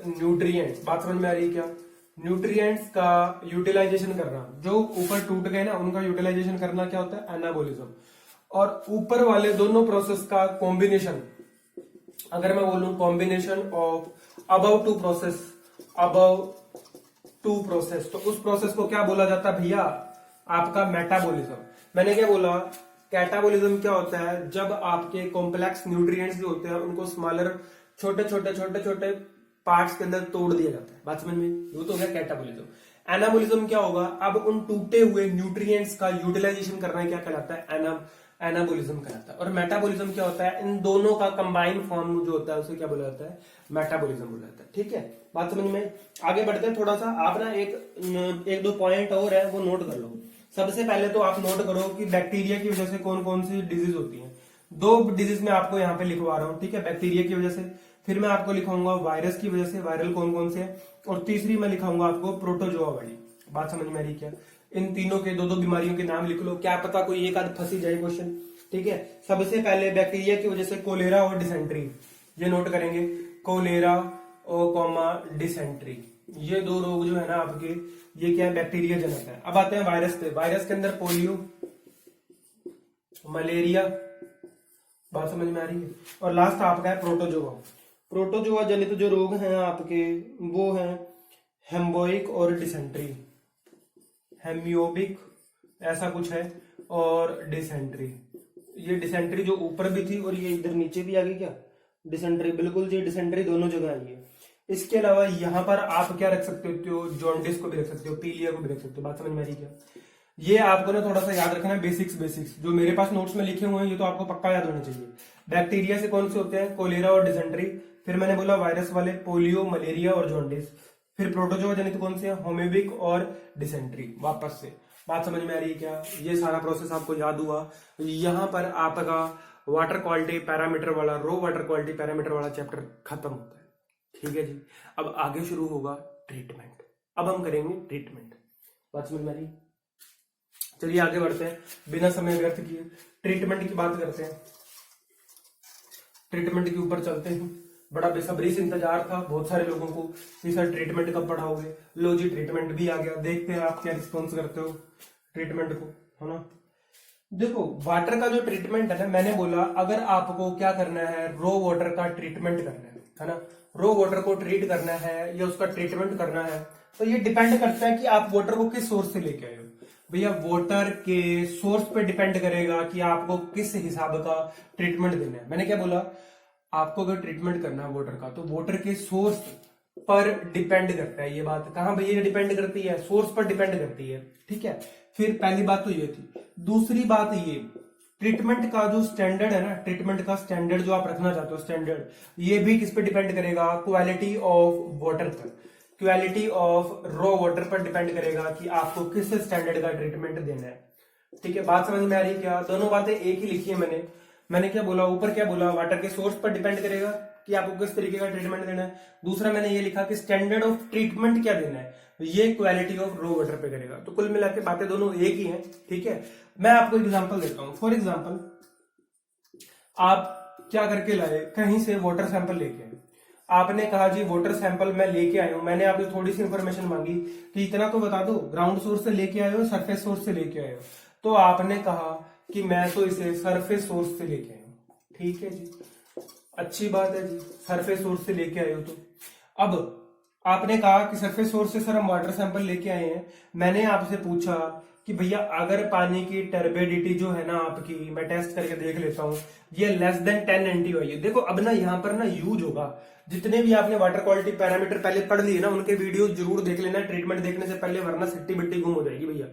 Speaker 1: न्यूट्रिएंट। बात समझ में आ रही है क्या? न्यूट्रिएंट्स का यूटिलाइजेशन करना, जो ऊपर टूट गए ना उनका यूटिलाइजेशन करना क्या होता है, एनाबोलिज्म। और ऊपर वाले दोनों प्रोसेस का कॉम्बिनेशन, अगर मैं बोलूं combination of above two process, तो उस प्रोसेस को क्या बोला जाता है भैया, आपका मेटाबॉलिज्म। मैंने क्या बोला, कैटाबॉलिज्म क्या होता है, जब आपके कॉम्प्लेक्स न्यूट्रिएंट्स जो होते हैं उनको स्मॉलर छोटे छोटे छोटे छोटे पार्ट्स के अंदर तोड़ दिया जाता है। बात समझ में, वो तो हो गया कैटाबॉलिज्म। एनाबॉलिज्म क्या होगा, अब उन टूटे हुए न्यूट्रिएंट्स का यूटिलाइजेशन करना क्या कहलाता है, एनाबॉलिज्म कहलाता है। और मेटाबॉलिज्म क्या होता है, इन दोनों का कंबाइंड फॉर्म जो होता है उसे क्या बोला जाता है, मेटाबॉलिज्म बोला जाता है। ठीक है, बात समझ में। आगे बढ़ते हैं थोड़ा सा, आप ना एक दो पॉइंट और है वो नोट कर लो। सबसे पहले तो आप नोट करो कि बैक्टीरिया की वजह से कौन कौन सी डिजीज होती है। दो डिजीज मैं आपको यहाँ पे लिखवा रहा हूँ, ठीक है, बैक्टीरिया की वजह से, फिर मैं आपको लिखाऊंगा वायरस की वजह से, वायरल कौन कौन से है, और तीसरी मैं लिखाऊंगा आपको प्रोटोजोआ वाली। बात समझ में आ रही क्या, इन तीनों के दो दो बीमारियों के नाम लिख लो, क्या पता कोई एक आध फंसी जाए क्वेश्चन। ठीक है, सबसे पहले बैक्टीरिया की वजह से कोलेरा और डिसेंट्री, ये नोट करेंगे, कोलेरा और डिसेंट्री, ये दो रोग जो है ना आपके, ये क्या है, बैक्टीरिया जनक है। अब आते हैं वायरस पे, वायरस के अंदर पोलियो, मलेरिया, बात समझ में आ रही है, और लास्ट आपका है प्रोटोजोआ। प्रोटोजोआ जनित जो रोग हैं आपके वो हैं हेम्बोइक और डिसेंट्री, हेम्योबिक ऐसा कुछ है, और डिसेंट्री। ये डिसेंट्री जो ऊपर भी थी और ये इधर नीचे भी आ गई क्या, डिसेंट्री, बिल्कुल जी, डिसेंट्री दोनों जगह आई है। इसके अलावा यहाँ पर आप क्या रख सकते हो, जॉन्डिस को भी रख सकते हो, पीलिया को भी रख सकते हो। बात समझ में आ रही क्या, ये आपको ना थोड़ा सा याद रखना है, बेसिक्स जो मेरे पास नोट्स में लिखे हुए हैं ये तो आपको पक्का याद होना चाहिए। बैक्टीरिया से कौन से होते हैं, कोलेरा और डिसेंट्री, फिर मैंने बोला वायरस वाले पोलियो, मलेरिया और जॉन्डिस, फिर प्रोटोजोआ जनित कौन से हैं, होम्योबिक और डिसेंट्री। वापस से बात समझ में आ रही है क्या, ये सारा प्रोसेस आपको याद हुआ। यहाँ पर आपका वाटर क्वालिटी पैरामीटर वाला, रो वाटर क्वालिटी पैरामीटर वाला चैप्टर खत्म होता है। ठीक है जी, अब आगे शुरू होगा ट्रीटमेंट। अब हम करेंगे ट्रीटमेंट, बात समझ में आ रही। चलिए आगे बढ़ते हैं, बिना समय व्यर्थ किए ट्रीटमेंट की बात करते हैं। ट्रीटमेंट के ऊपर चलते हैं, बड़ा बेसब्री से इंतजार था बहुत सारे लोगों को कि सर ट्रीटमेंट कब पढ़ाओगे। लो जी, ट्रीटमेंट भी आ गया, देखते हैं आप क्या रिस्पॉन्स करते हो ट्रीटमेंट को, है ना। देखो वाटर का जो ट्रीटमेंट है ना, मैंने बोला अगर आपको क्या करना है, रो वाटर का ट्रीटमेंट करना है ना, रो वाटर को ट्रीट करना है या उसका ट्रीटमेंट करना है, तो ये डिपेंड करता है कि आप वाटर को किस सोर्स से लेके आए हो। भैया वाटर के सोर्स पे डिपेंड करेगा कि आपको किस हिसाब का ट्रीटमेंट देना है। मैंने क्या बोला, आपको अगर ट्रीटमेंट करना है वाटर का, तो वाटर के सोर्स पर डिपेंड करता है। ये बात कहां भैया डिपेंड करती है, सोर्स पर डिपेंड करती है। ठीक है, फिर पहली बात तो ये थी। दूसरी बात ये, ट्रीटमेंट का जो स्टैंडर्ड है ना, ट्रीटमेंट का स्टैंडर्ड जो आप रखना चाहते हो स्टैंडर्ड, ये भी किस पे डिपेंड करेगा, क्वालिटी ऑफ वाटर पर, क्वालिटी ऑफ रॉ वाटर पर डिपेंड करेगा कि आपको किस स्टैंडर्ड का ट्रीटमेंट देना है। ठीक है, बात समझ में आ रही है क्या, दोनों बातें एक ही लिखी है मैंने क्या बोला, ऊपर क्या बोला, वाटर के सोर्स पर डिपेंड करेगा कि आपको किस तरीके का ट्रीटमेंट देना है। दूसरा मैंने ये लिखा कि स्टैंडर्ड ऑफ ट्रीटमेंट क्या देना है, ये क्वालिटी ऑफ रो वाटर पे करेगा। तो कुल मिला के बातें दोनों एक ही हैं। ठीक है, मैं आपको एग्जांपल देता हूं। फॉर एग्जांपल, आप क्या करके लाए, कहीं से वाटर सैंपल लेके आए, आपने कहा जी वाटर सैंपल मैं लेके आया हूं, मैंने आपसे थोड़ी सी इंफॉर्मेशन मांगी कि इतना तो बता दो, ग्राउंड सोर्स से लेके आए हो, सरफेस सोर्स से लेके आए हो, तो आपने कहा कि मैं तो इसे सरफेस सोर्स से लेके आया हूं। ठीक है जी, अच्छी बात है जी, सरफेस सोर्स से लेके आए हो। तो अब आपने कहा कि सरफेस सोर्स से सर हम वाटर सैंपल लेके आए हैं। मैंने आपसे पूछा कि भैया अगर पानी की टर्बिडिटी जो है ना आपकी, मैं टेस्ट करके देख लेता हूं, ये लेस देन 10 NTU है। देखो अब ना यहाँ पर ना यूज होगा, जितने भी आपने वाटर क्वालिटी पैरामीटर पहले पढ़ लिए ना, उनके वीडियो जरूर देख लेना ट्रीटमेंट देखने से पहले, वरना सिट्टी बिट्टी गुम हो जाएगी भैया।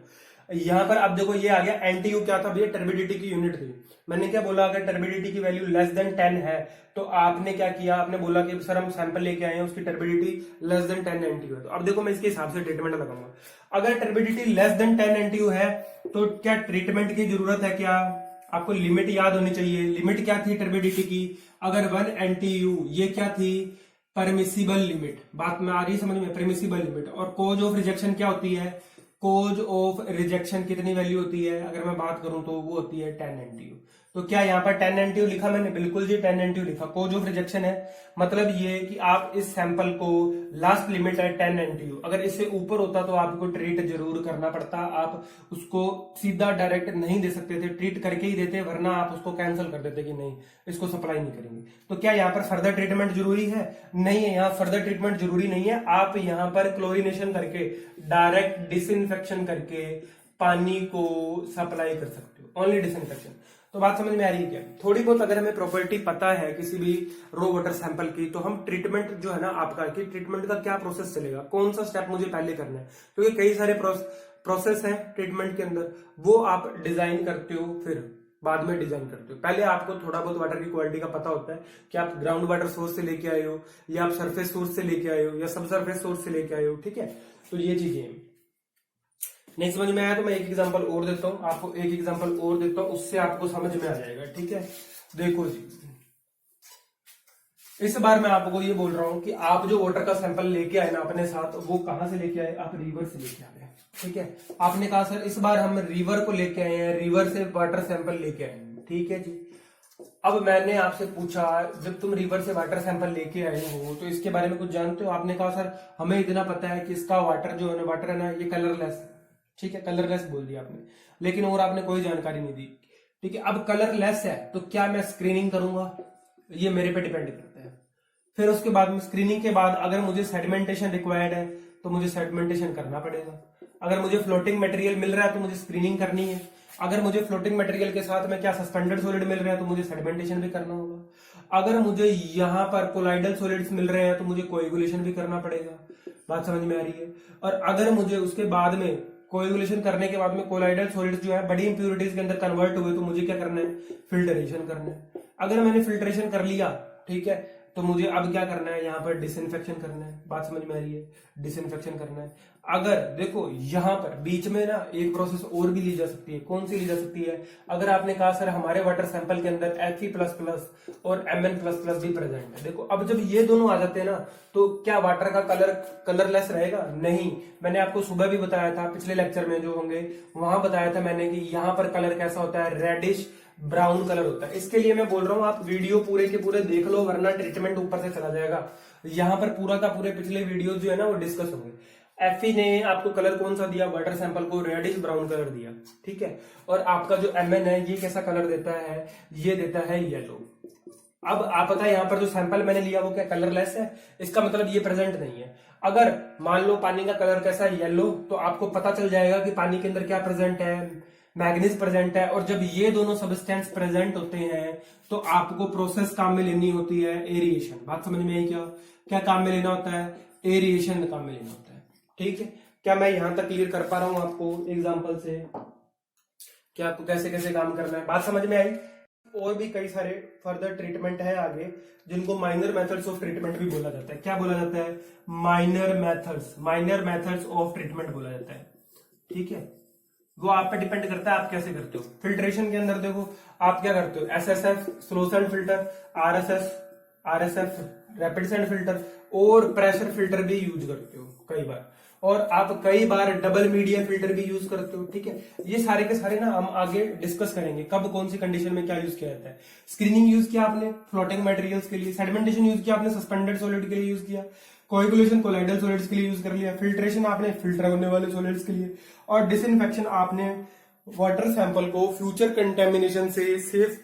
Speaker 1: यहाँ पर अब देखो ये आ गया, एनटीयू क्या था भैया, टर्बिडिटी की यूनिट थी। मैंने क्या बोला, अगर टर्बिडिटी की वैल्यू लेस देन 10 है तो आपने क्या किया, आपने बोला कि सर हम सैंपल लेके आए हैं, उसकी टर्बिडिटी लेस देन 10 NTU है। तो अब देखो मैं इसके हिसाब से ट्रीटमेंट लगाऊंगा। अगर टर्बिडिटी लेस देन 10 NTU है तो क्या ट्रीटमेंट की जरूरत है, क्या आपको लिमिट याद होनी चाहिए। लिमिट क्या थी टर्बिडिटी की, अगर 1 NTU, ये क्या थी, परमिसिबल लिमिट। बात में आ रही है समझ में, परमिसिबल लिमिट। और कोज ऑफ रिजेक्शन क्या होती है, कोज ऑफ रिजेक्शन कितनी वैल्यू होती है, अगर मैं बात करूं तो वो होती है 10 NTU। तो क्या यहाँ पर 10 NTU लिखा मैंने? बिल्कुल जी 10 NTU लिखा। कोज ऑफ रिजेक्शन है मतलब ये कि आप इस सैंपल को, लास्ट लिमिट है 10 NTU, अगर इससे ऊपर होता तो आपको ट्रीट जरूर करना पड़ता। आप उसको सीधा डायरेक्ट नहीं दे सकते थे, ट्रीट करके ही देते, वरना आप उसको कैंसिल कर देते कि नहीं इसको सप्लाई नहीं करेंगे। तो क्या यहाँ पर फर्दर ट्रीटमेंट जरूरी है? नहीं है, यहाँ फर्दर ट्रीटमेंट जरूरी नहीं है। आप यहाँ पर क्लोरिनेशन करके, डायरेक्ट डिसइंफेक्शन करके पानी को सप्लाई कर सकते हो, ओनली डिसइंफेक्शन। तो बात समझ में आ रही है क्या? थोड़ी बहुत अगर हमें प्रॉपर्टी पता है किसी भी रो वाटर सैंपल की, तो हम ट्रीटमेंट जो है ना आपका, कि ट्रीटमेंट का क्या प्रोसेस चलेगा, कौन सा स्टेप मुझे पहले करना है, क्योंकि कई सारे प्रोसेस हैं ट्रीटमेंट के अंदर, वो आप डिजाइन करते हो, फिर बाद में डिजाइन करते हो। पहले आपको थोड़ा बहुत वाटर की क्वालिटी का पता होता है कि आप ग्राउंड वाटर सोर्स से लेके आए हो, या आप सरफेस सोर्स से लेके आए हो, या सब सरफेस सोर्स से लेके आए हो, ठीक है। तो ये चीजें हैं। नहीं समझ में आया तो मैं एक एग्जांपल और देता हूं आपको, एक एग्जांपल और देता हूं, उससे आपको समझ में आ जाएगा, ठीक है। देखो जी, इस बार मैं आपको ये बोल रहा हूं कि आप जो वाटर का सैंपल लेके आए ना अपने साथ, वो कहां से लेके आए? आप रिवर से लेके आए, ठीक है। आपने कहा सर इस बार हम रिवर को लेके आए हैं, रिवर से वाटर सैंपल लेके आए हैं, ठीक है जी। अब मैंने आपसे पूछा, जब तुम रिवर से वाटर सैंपल लेके आए हो तो इसके बारे में कुछ जानते हो? आपने कहा सर हमें इतना पता है कि इसका वाटर जो है ना, वाटर है ना, ये कलरलेस है, ठीक है, कलरलेस बोल दिया आपने, लेकिन और आपने कोई जानकारी नहीं दी, ठीक है। अब कलरलेस है तो क्या मैं स्क्रीनिंग करूंगा? ये मेरे पे डिपेंड करता है। फिर उसके बाद में स्क्रीनिंग के बाद अगर मुझे सेडिमेंटेशन रिक्वायर्ड है तो मुझे सेडिमेंटेशन करना पड़ेगा। अगर मुझे फ्लोटिंग मटेरियल मिल रहा है तो मुझे स्क्रीनिंग करनी है। अगर मुझे फ्लोटिंग मटेरियल के साथ में क्या सस्पेंडेड सॉलिड मिल रहा है तो मुझे सेडिमेंटेशन भी करना होगा। अगर मुझे यहाँ पर कोलाइडल सॉलिड्स मिल रहे हैं तो मुझे कोएगुलेशन भी करना पड़ेगा। बात समझ में आ रही है? और अगर मुझे उसके बाद में कोएगुलेशन करने के बाद में कोलाइडल सॉलिड्स जो है बड़ी इंप्यूरिटीज के अंदर कन्वर्ट हुए तो मुझे क्या करना है? फिल्टरेशन करना है। अगर मैंने फिल्टरेशन कर लिया, ठीक है, तो मुझे अब क्या करना है? यहाँ पर डिसइंफेक्शन करना है। बात समझ में आ रही है? डिसइंफेक्शन करना है। अगर देखो यहाँ पर बीच में ना एक प्रोसेस और भी ली जा सकती है। कौन सी ली जा सकती है? अगर आपने कहा सर हमारे वाटर सैंपल के अंदर Fe++ और Mn++ भी प्रेजेंट है, देखो अब जब ये दोनों आ जाते हैं ना, तो क्या वाटर का कलर कलरलेस रहेगा? नहीं। मैंने आपको सुबह भी बताया था, पिछले लेक्चर में जो होंगे वहां बताया था मैंने कि यहाँ पर कलर कैसा होता है? रेडिश ब्राउन कलर होता है। इसके लिए मैं बोल रहा हूं आप वीडियो पूरे के पूरे देख लो, वरना ट्रीटमेंट ऊपर से चला जाएगा। यहाँ पर पूरा का पूरे पिछले वीडियो जो है ना वो डिस्कस होंगे। एफई ने आपको कलर कौन सा दिया? वाटर सैंपल को रेडिश ब्राउन कलर दिया, ठीक है। और आपका जो Mn है ये कैसा कलर देता है? ये देता है येलो। अब आप पता है यहाँ पर जो सैंपल मैंने लिया वो क्या कलरलेस है? इसका मतलब ये प्रेजेंट नहीं है। अगर मान लो पानी का कलर कैसा है? येलो, तो आपको पता चल जाएगा कि पानी के अंदर क्या प्रेजेंट है? मैग्नीज प्रेजेंट है। और जब ये दोनों सब्सटेंस प्रेजेंट होते हैं तो आपको प्रोसेस काम में लेनी होती है एरिएशन। बात समझ में आई? क्या क्या काम में लेना होता है? एरिएशन काम में लेना होता है, ठीक है। क्या मैं यहां तक क्लियर कर पा रहा हूं आपको एग्जांपल से कि आपको कैसे कैसे काम करना है? बात समझ में आई? और भी कई सारे फर्दर ट्रीटमेंट है आगे, जिनको माइनर मेथड्स ऑफ ट्रीटमेंट भी बोला जाता है। क्या बोला जाता है? माइनर मेथड्स ऑफ ट्रीटमेंट बोला जाता है, ठीक है। वो आप पे डिपेंड करता है आप कैसे करते हो। फिल्ट्रेशन के अंदर देखो आप क्या करते हो? SSF slow sand filter, RSF rapid sand filter, और प्रेशर फिल्टर भी यूज करते हो कई बार, और आप कई बार डबल मीडिया फिल्टर भी यूज करते हो, ठीक है। ये सारे के सारे ना हम आगे डिस्कस करेंगे कब कौन सी कंडीशन में क्या यूज किया जाता है। स्क्रीनिंग यूज किया आपने फ्लोटिंग मटेरियल्स के लिए, सेडिमेंटेशन यूज किया आपने सस्पेंडेड सॉलिड के लिए यूज किया, कोएगुलेशन कोलाइडल सॉलिड्स के लिए यूज कर लिया, फिल्ट्रेशन आपने फिल्टर होने वाले सॉलिड्स के लिए, और डिसइंफेक्शन आपने वाटर सैंपल को फ्यूचर कंटेमिनेशन से सेफ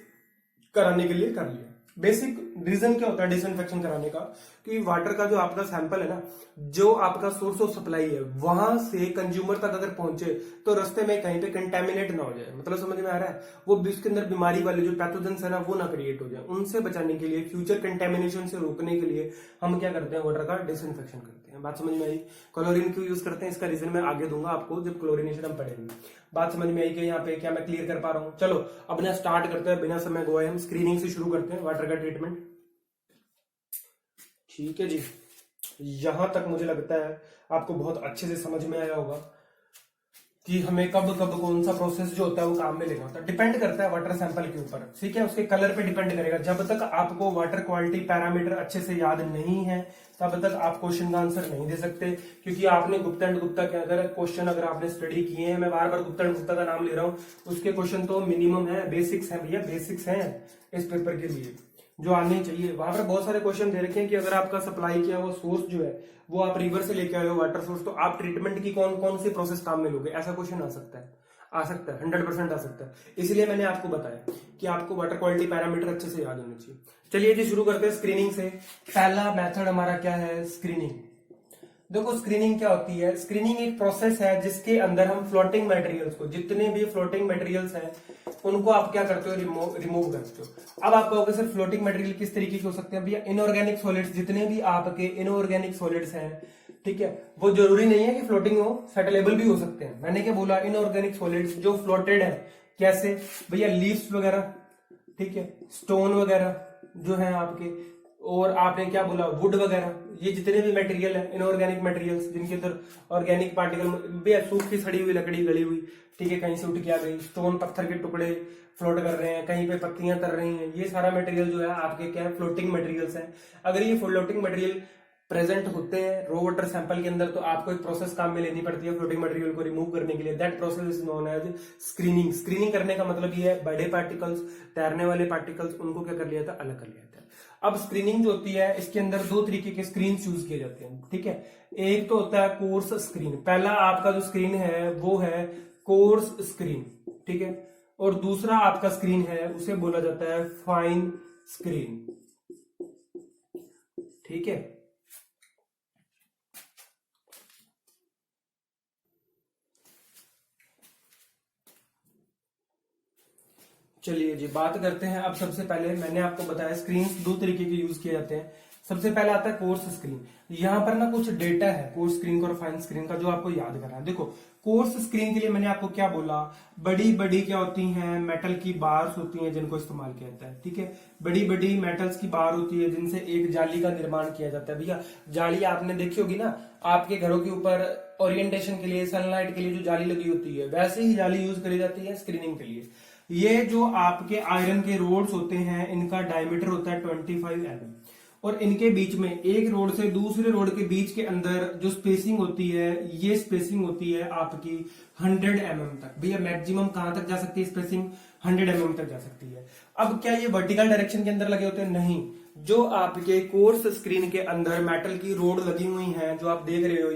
Speaker 1: कराने के लिए कर लिया। बेसिक रीजन क्या होता है डिसइंफेक्शन कराने का? कि वाटर का जो आपका सैंपल है ना, जो आपका सोर्स ऑफ सप्लाई है, वहां से कंज्यूमर तक अगर पहुंचे तो रास्ते में कहीं पे कंटेमिनेट ना हो जाए। मतलब समझ में आ रहा है? वो उसके अंदर बीमारी वाले जो पैथोजेंस है ना वो ना क्रिएट हो जाए। उनसे बचाने के लिए, फ्यूचर कंटेमिनेशन से रोकने के लिए हम क्या करते हैं? वाटर का डिसइंफेक्शन करते हैं। बात समझ में आई? क्लोरीन क्यों यूज करते हैं इसका रीजन मैं आगे दूंगा आपको जब क्लोरीनेशन हम पढ़ेंगे। बात समझ में आई कि यहाँ पे क्या मैं क्लियर कर पा रहा हूँ? चलो अब ना स्टार्ट करते हैं बिना समय गवाए, हम स्क्रीनिंग से शुरू करते हैं वाटर का ट्रीटमेंट, ठीक है जी। यहां तक मुझे लगता है आपको बहुत अच्छे से समझ में आया होगा कि हमें कब कब कौन सा प्रोसेस जो होता है वो काम में लेना होता है, डिपेंड करता है वाटर सैंपल के ऊपर, ठीक है, उसके कलर पे डिपेंड करेगा। जब तक आपको वाटर क्वालिटी पैरामीटर अच्छे से याद नहीं है तब तक आप क्वेश्चन का आंसर नहीं दे सकते, क्योंकि आपने गुप्ता एंड गुप्ता के अगर क्वेश्चन अगर आपने स्टडी किए हैं, मैं बार बार गुप्ता एंड गुप्ता का नाम ले रहा हूँ, उसके क्वेश्चन तो मिनिमम है, बेसिक्स है भैया, बेसिक्स हैं इस पेपर के लिए जो आने चाहिए। वहां पर बहुत सारे क्वेश्चन दे रखे हैं कि अगर आपका सप्लाई किया हुआ सोर्स जो है वो आप रिवर से लेके आए हो वाटर सोर्स, तो आप ट्रीटमेंट की कौन कौन सी प्रोसेस काम में लोगे, ऐसा क्वेश्चन आ सकता है, 100% आ सकता है। इसलिए मैंने आपको बताया कि आपको वाटर क्वालिटी पैरामीटर अच्छे से याद होने चाहिए। चलिए जी शुरू करते हैं स्क्रीनिंग से। पहला मेथड हमारा क्या है, स्क्रीनिंग। देखो स्क्रीनिंग क्या होती है, स्क्रीनिंग एक प्रोसेस है जिसके अंदर हम फ्लोटिंग मटेरियल्स को, जितने भी फ्लोटिंग मटेरियल्स हैं उनको आप क्या करते हो, रिमूव करते हो। अब आप कहोगे सर फ्लोटिंग मटेरियल किस तरीके के हो सकते हैं, भैया इनऑर्गेनिक सॉलिड्स, जितने भी आपके इनऑर्गेनिक सॉलिड्स हैं, ठीक है, वो जरूरी नहीं है कि फ्लोटिंग हो, सेटलेबल भी हो सकते हैं। मैंने क्या बोला, इनऑर्गेनिक सॉलिड्स जो फ्लोटेड है, कैसे भैया, लीव्स वगैरह, ठीक है, स्टोन वगैरह जो है आपके, और आपने क्या बोला, वुड वगैरह, ये जितने भी मटेरियल है इनऑर्गेनिक मटेरियल्स जिनके अंदर ऑर्गेनिक पार्टिकल, सूखी सड़ी हुई लकड़ी गली हुई, ठीक है, कहीं से उठ के आ गई, स्टोन पत्थर के टुकड़े फ्लोट कर रहे हैं, कहीं पे पत्तियां तर रही हैं, ये सारा मटेरियल जो है आपके क्या है, फ्लोटिंग मटेरियल्स हैं। अगर ये फ्लोटिंग मटेरियल प्रेजेंट होते हैं रो वाटर सैंपल के अंदर, तो आपको एक प्रोसेस काम में लेनी पड़ती है फ्लोटिंग मटेरियल को रिमूव करने के लिए। That process is known as screening. Screening करने का मतलब ये है, बड़े पार्टिकल्स, तैरने वाले पार्टिकल्स, उनको क्या कर लिया था, अलग कर लिया था। अब स्क्रीनिंग जो होती है इसके अंदर दो तरीके के स्क्रीन यूज किए जाते हैं, ठीक है। एक तो होता है कोर्स स्क्रीन, पहला आपका जो स्क्रीन है वो है कोर्स स्क्रीन, ठीक है, और दूसरा आपका स्क्रीन है उसे बोला जाता है फाइन स्क्रीन, ठीक है। चलिए जी बात करते हैं। अब सबसे पहले मैंने आपको बताया स्क्रीन दो तरीके के यूज किए जाते हैं। सबसे पहले आता है कोर्स स्क्रीन। यहाँ पर ना कुछ डेटा है कोर्स स्क्रीन का और फाइन स्क्रीन का जो आपको याद करना है। देखो कोर्स स्क्रीन के लिए मैंने आपको क्या बोला, बड़ी बड़ी क्या होती हैं, मेटल की बार्स होती हैं जिनको इस्तेमाल किया जाता है, ठीक है। बड़ी बड़ी मेटल्स की बार होती है जिनसे एक जाली का निर्माण किया जाता है। भैया जाली आपने देखी होगी ना, आपके घरों के ऊपर ओरिएंटेशन के लिए, सनलाइट के लिए जो जाली लगी होती है, वैसे ही जाली यूज करी जाती है स्क्रीनिंग के लिए। ये जो आपके आयरन के रोड्स होते हैं इनका डायमीटर होता है 25 mm, और इनके बीच में एक रोड से दूसरे रोड के बीच के अंदर जो स्पेसिंग होती है, ये स्पेसिंग होती है आपकी 100 mm तक। भैया मैक्सिमम कहां तक जा सकती है स्पेसिंग, 100 mm तक जा सकती है। अब क्या ये वर्टिकल डायरेक्शन के अंदर लगे होते हैं, नहीं। जो आपके कोर्स स्क्रीन के अंदर मेटल की रोड लगी हुई हैं जो आप देख रहे हो,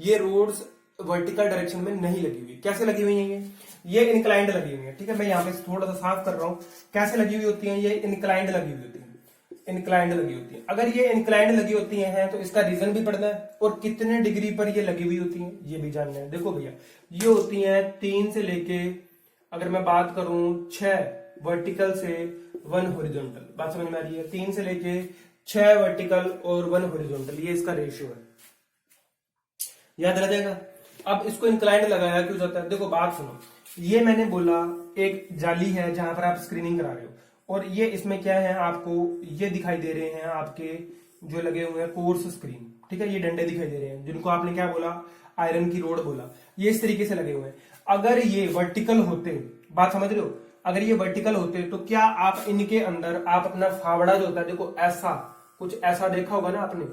Speaker 1: ये रोड्स वर्टिकल डायरेक्शन में नहीं लगी हुई। कैसे लगी हुई है, ये इनक्लाइंड लगी हुई है, ठीक है। मैं यहाँ पे थोड़ा सा साफ कर रहा हूं, कैसे लगी हुई होती है, ये इनक्लाइंड लगी हुई होती है, इनक्लाइंड लगी होती है। अगर ये इनक्लाइंड लगी होती हैं तो इसका रीजन भी पढ़ना है, और कितने डिग्री पर ये लगी हुई होती हैं ये भी जानना है। देखो भैया ये होती हैं 3 से लेके, अगर मैं बात करूं 6 वर्टिकल से 1 हॉरिजॉन्टल, बात समझ में आ रही है, 3 से लेके 6 वर्टिकल और 1 हॉरिजॉन्टल, ये इसका रेशियो है, याद रह जाएगा। अब इसको इंक्लाइंड लगाया क्यों जाता है, देखो बात सुनो। ये मैंने बोला एक जाली है जहां पर आप स्क्रीनिंग करा रहे हो, और ये इसमें क्या है, आपको ये दिखाई दे रहे हैं आपके जो लगे हुए हैं कोर्स स्क्रीन, ठीक है। ये डंडे दिखाई दे रहे हैं जिनको आपने क्या बोला, आयरन की रोड बोला, ये इस तरीके से लगे हुए हैं। अगर ये वर्टिकल होते, बात समझ रहे हो, अगर ये वर्टिकल होते तो क्या आप इनके अंदर आप अपना फावड़ा जो होता है, देखो ऐसा कुछ ऐसा देखा होगा ना आपने,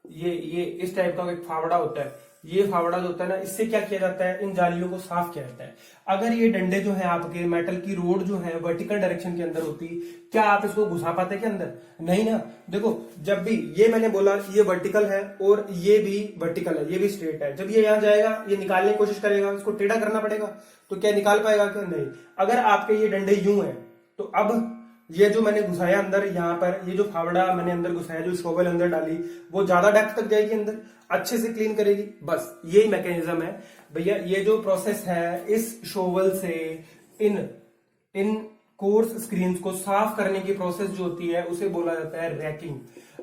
Speaker 1: ये इस टाइप का एक फावड़ा होता है, ये फावड़ा जो होता है ना, इससे क्या किया जाता है, इन जालियों को साफ किया जाता है। अगर ये डंडे जो है आपके मेटल की रोड जो है वर्टिकल डायरेक्शन के अंदर होती, क्या आप इसको घुसा पाते के अंदर, नहीं ना। देखो जब भी ये मैंने बोला ये वर्टिकल है और ये भी वर्टिकल है, ये भी स्ट्रेट है, जब ये यहाँ जाएगा ये निकालने की कोशिश करेगा, इसको टेढ़ा करना पड़ेगा, तो क्या निकाल पाएगा, क्या नहीं। अगर आपके ये डंडे यूं है तो अब ये जो मैंने घुसाया अंदर, यहाँ पर ये जो फावड़ा मैंने अंदर घुसाया, जो शोवल अंदर डाली, वो ज्यादा डेप्थ तक जाएगी अंदर, अच्छे से क्लीन करेगी, बस यही मैकेनिज्म है भैया। ये जो प्रोसेस है इस शोवल से इन कोर्स स्क्रीन्स को साफ करने की प्रोसेस जो होती है उसे बोला जाता है रैकिंग।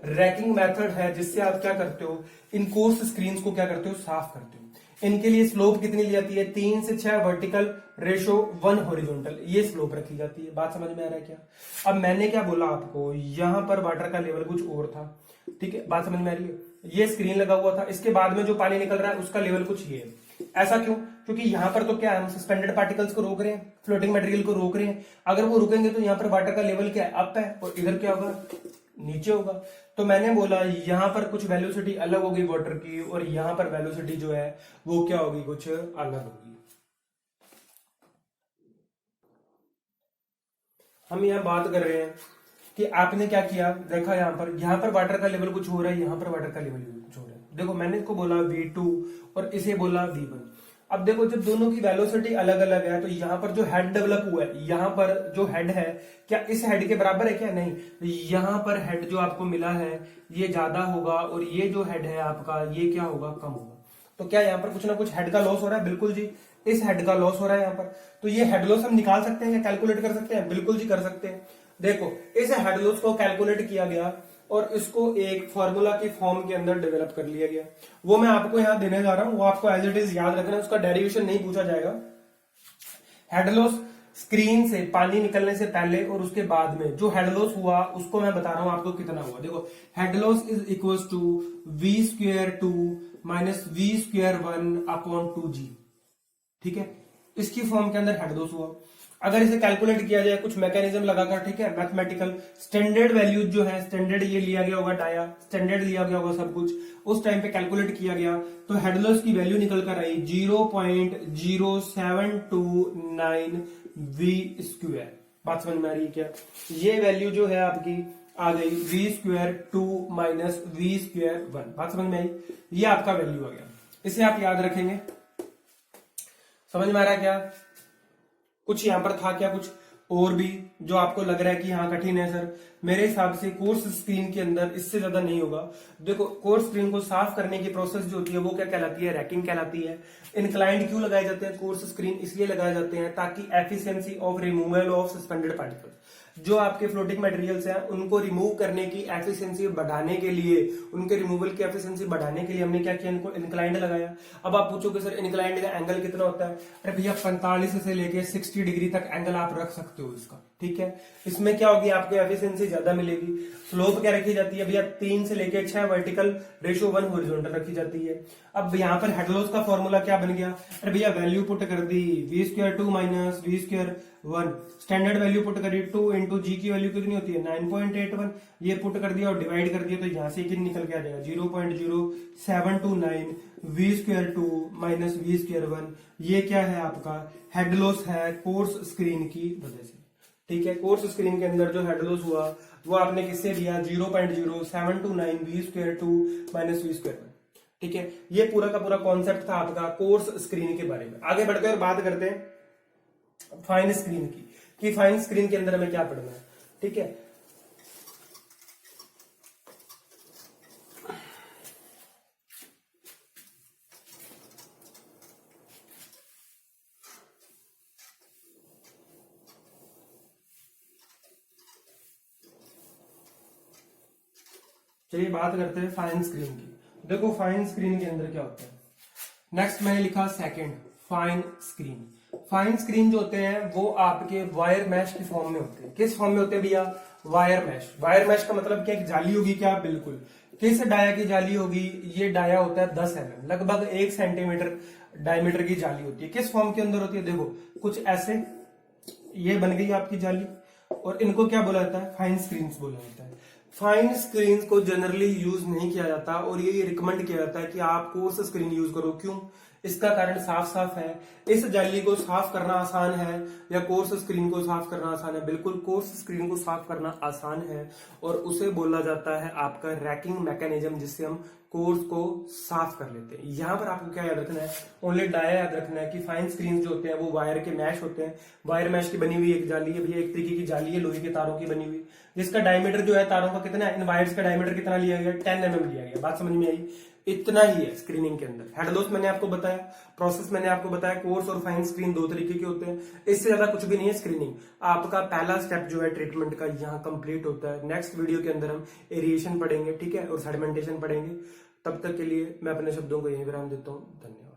Speaker 1: रैकिंग मेथड है जिससे आप क्या करते हो, इन कोर्स स्क्रीन्स को क्या करते हो, साफ करते हो। इनके लिए स्लोप कितनी ली जाती है, 3 से 6 वर्टिकल रेशो 1 हॉरिजॉन्टल, ये स्लोप रखी जाती है। बात समझ में आ रहा है क्या। अब मैंने क्या बोला आपको, यहां पर वाटर का लेवल कुछ और था, ठीक है, बात समझ में आ रही है। ये स्क्रीन लगा हुआ था, इसके बाद में जो पानी निकल रहा है उसका लेवल कुछ ये है। ऐसा क्यों, क्योंकि यहाँ पर तो क्या है, हम सस्पेंडेड पार्टिकल्स को रोक रहे हैं, फ्लोटिंग मटेरियल को रोक रहे हैं। अगर वो रुकेंगे तो यहाँ पर वाटर का लेवल क्या है, अप है, और इधर क्या होगा, नीचे होगा। तो मैंने बोला यहाँ पर कुछ वेलोसिटी अलग होगी वाटर की, और यहाँ पर वेलोसिटी जो है वो क्या होगी, कुछ अलग होगी। हम यहाँ बात कर रहे हैं कि आपने क्या किया, देखा यहाँ पर वाटर का लेवल कुछ हो रहा है, यहाँ पर वाटर का लेवल कुछ हो रहा है। देखो मैंने इसको बोला V2 और इसे बोला V1। अब देखो जब दोनों की वेलोसिटी अलग अलग है तो यहाँ पर जो हेड डेवलप हुआ है, यहाँ पर जो हेड है क्या इस हेड के बराबर है क्या, नहीं। यहाँ पर हेड जो आपको मिला है ये ज्यादा होगा, और ये जो हेड है आपका ये क्या होगा, कम होगा। तो क्या यहाँ पर कुछ ना कुछ हेड का लॉस हो रहा है, बिल्कुल जी, इस हेड का लॉस हो रहा है यहाँ पर। तो ये हेड लॉस हम निकाल सकते हैं, कैलकुलेट कर सकते हैं, बिल्कुल जी कर सकते हैं। देखो इस हेड लॉस को कैलकुलेट किया गया और इसको एक फॉर्मूला की फॉर्म के अंदर डेवलप कर लिया गया। वो मैं आपको यहां देने जा रहा हूं, वो आपको एज इट इज याद रखना है, उसका डेरिवेशन नहीं पूछा जाएगा। हेड लॉस स्क्रीन से पानी निकलने से पहले और उसके बाद में जो हेड लॉस हुआ उसको मैं बता रहा हूं आपको कितना हुआ। देखो head loss is equal to V²2 minus V²1 upon 2G, ठीक है, इसकी फॉर्म के अंदर हेड लॉस हुआ। अगर इसे कैलकुलेट किया जाए कुछ मैकेनिज्म लगाकर, ठीक है, मैथमेटिकल स्टैंडर्ड वैल्यूज जो है, स्टैंडर्ड ये लिया गया होगा, डाया स्टैंडर्ड लिया गया होगा सब कुछ, उस टाइम पे कैलकुलेट किया गया तो हेड लॉस की वैल्यू निकल कर आई 0.0729 V²। बात समझ में आ रही है क्या, ये वैल्यू जो है आपकी आ गई V²2 माइनस V²1। बात समझ में आई, ये आपका वैल्यू आ गया। इसे आप याद रखेंगे। समझ में आ रहा है क्या, कुछ यहां पर था क्या, कुछ और भी जो आपको लग रहा है कि हाँ कठिन है सर, मेरे हिसाब से कोर्स स्क्रीन के अंदर इससे ज्यादा नहीं होगा। देखो कोर्स स्क्रीन को साफ करने की प्रोसेस जो होती है वो क्या कहलाती है, रैकिंग कहलाती है। इनक्लाइंड क्यों लगाए जाते हैं कोर्स स्क्रीन, इसलिए लगाए जाते हैं ताकि efficiency of removal of suspended particles, जो आपके फ्लोटिंग मटेरियल्स हैं उनको रिमूव करने की एफिशिएंसी बढ़ाने के लिए, उनके रिमूवल की एफिशिएंसी बढ़ाने के लिए हमने क्या किया, इनको इंक्लाइंड लगाया। अब आप पूछोगे सर इंक्लाइंड का एंगल कितना होता है, अरे भैया 45 से लेके 60 डिग्री तक एंगल आप रख सकते हो इसका, ठीक है। इसमें क्या होगी, आपको एफिशिएंसी ज्यादा मिलेगी। स्लोप क्या रखी जाती है भैया, 3 से लेके 6 वर्टिकल रेशियो 1 हॉरिजॉन्टल रखी जाती है। अब यहाँ पर हेड लॉस का फॉर्मूला क्या बन गया, अरे भैया वैल्यू पुट कर दी V²2 minus V²1, standard value put करी 2 इंटू जी की वैल्यू कितनी होती है 9.81, ये पुट कर दिया और डिवाइड कर दिया तो यहाँ से कितनी निकल के आ जाएगा 0.0729 V²2 माइनस V²1। ये क्या है आपका हेड लॉस है कोर्स स्क्रीन की वजह से, ठीक है। कोर्स स्क्रीन के अंदर जो हेड लॉस हुआ वो आपने किससे दिया 0.0729 V²2 माइनस V²1, ठीक है। ये पूरा का पूरा कॉन्सेप्ट था आपका कोर्स स्क्रीन के बारे में। आगे बढ़ते हैं और बात करते हैं फाइन स्क्रीन की, कि फाइन स्क्रीन के अंदर हमें क्या पढ़ना है, ठीक है। चलिए बात करते हैं फाइन स्क्रीन की। देखो फाइन स्क्रीन के अंदर क्या होता है, नेक्स्ट मैंने लिखा second fine screen. Fine screen जो होते हैं वो आपके वायर मैश की फॉर्म में होते हैं। किस फॉर्म में होते हैं भैया, वायर मैश। वायर मैश का मतलब क्या, एक जाली होगी क्या, बिल्कुल। किस डाया की जाली होगी, ये डाया होता है 10 mm, लगभग 1 सेंटीमीटर डायमीटर की जाली होती है। किस फॉर्म के अंदर होती है, देखो कुछ ऐसे, ये बन गई आपकी जाली, और इनको क्या बोला जाता है, फाइन स्क्रीन्स बोला जाता है। फाइन स्क्रीन को जनरली यूज नहीं किया जाता और ये रिकमेंड किया जाता है कि आप कोर्स स्क्रीन यूज करो। क्यों, इसका कारण साफ साफ है, इस जाली को साफ करना आसान है या कोर्स स्क्रीन को साफ करना आसान है, बिल्कुल कोर्स स्क्रीन को साफ करना आसान है और उसे बोला जाता है आपका रैकिंग मैकेनिज्म, जिससे हम कोर्स को साफ कर लेते हैं। यहां पर आपको क्या याद रखना है, ओनली डाया याद रखना है कि फाइन स्क्रीन जो होते हैं वो वायर के मैश होते हैं। वायर मैश की बनी हुई एक जाली है भैया, एक तरीके की जाली है लोहे के तारों की बनी हुई, जिसका डायमीटर जो है तारों का कितना है, इन वायर्स का डायमीटर कितना लिया गया, 10 mm लिया गया। बात समझ में आई, इतना ही है स्क्रीनिंग के अंदर। हेड लॉस मैंने आपको बताया, प्रोसेस मैंने आपको बताया, कोर्स और फाइन स्क्रीन दो तरीके के होते हैं, इससे ज्यादा कुछ भी नहीं है। स्क्रीनिंग आपका पहला स्टेप जो है ट्रीटमेंट का यहाँ कंप्लीट होता है। नेक्स्ट वीडियो के अंदर हम एरिएशन पढ़ेंगे, ठीक है, और सेडिमेंटेशन पढ़ेंगे। तब तक के लिए मैं अपने शब्दों को यहीं विराम देता हूँ। धन्यवाद।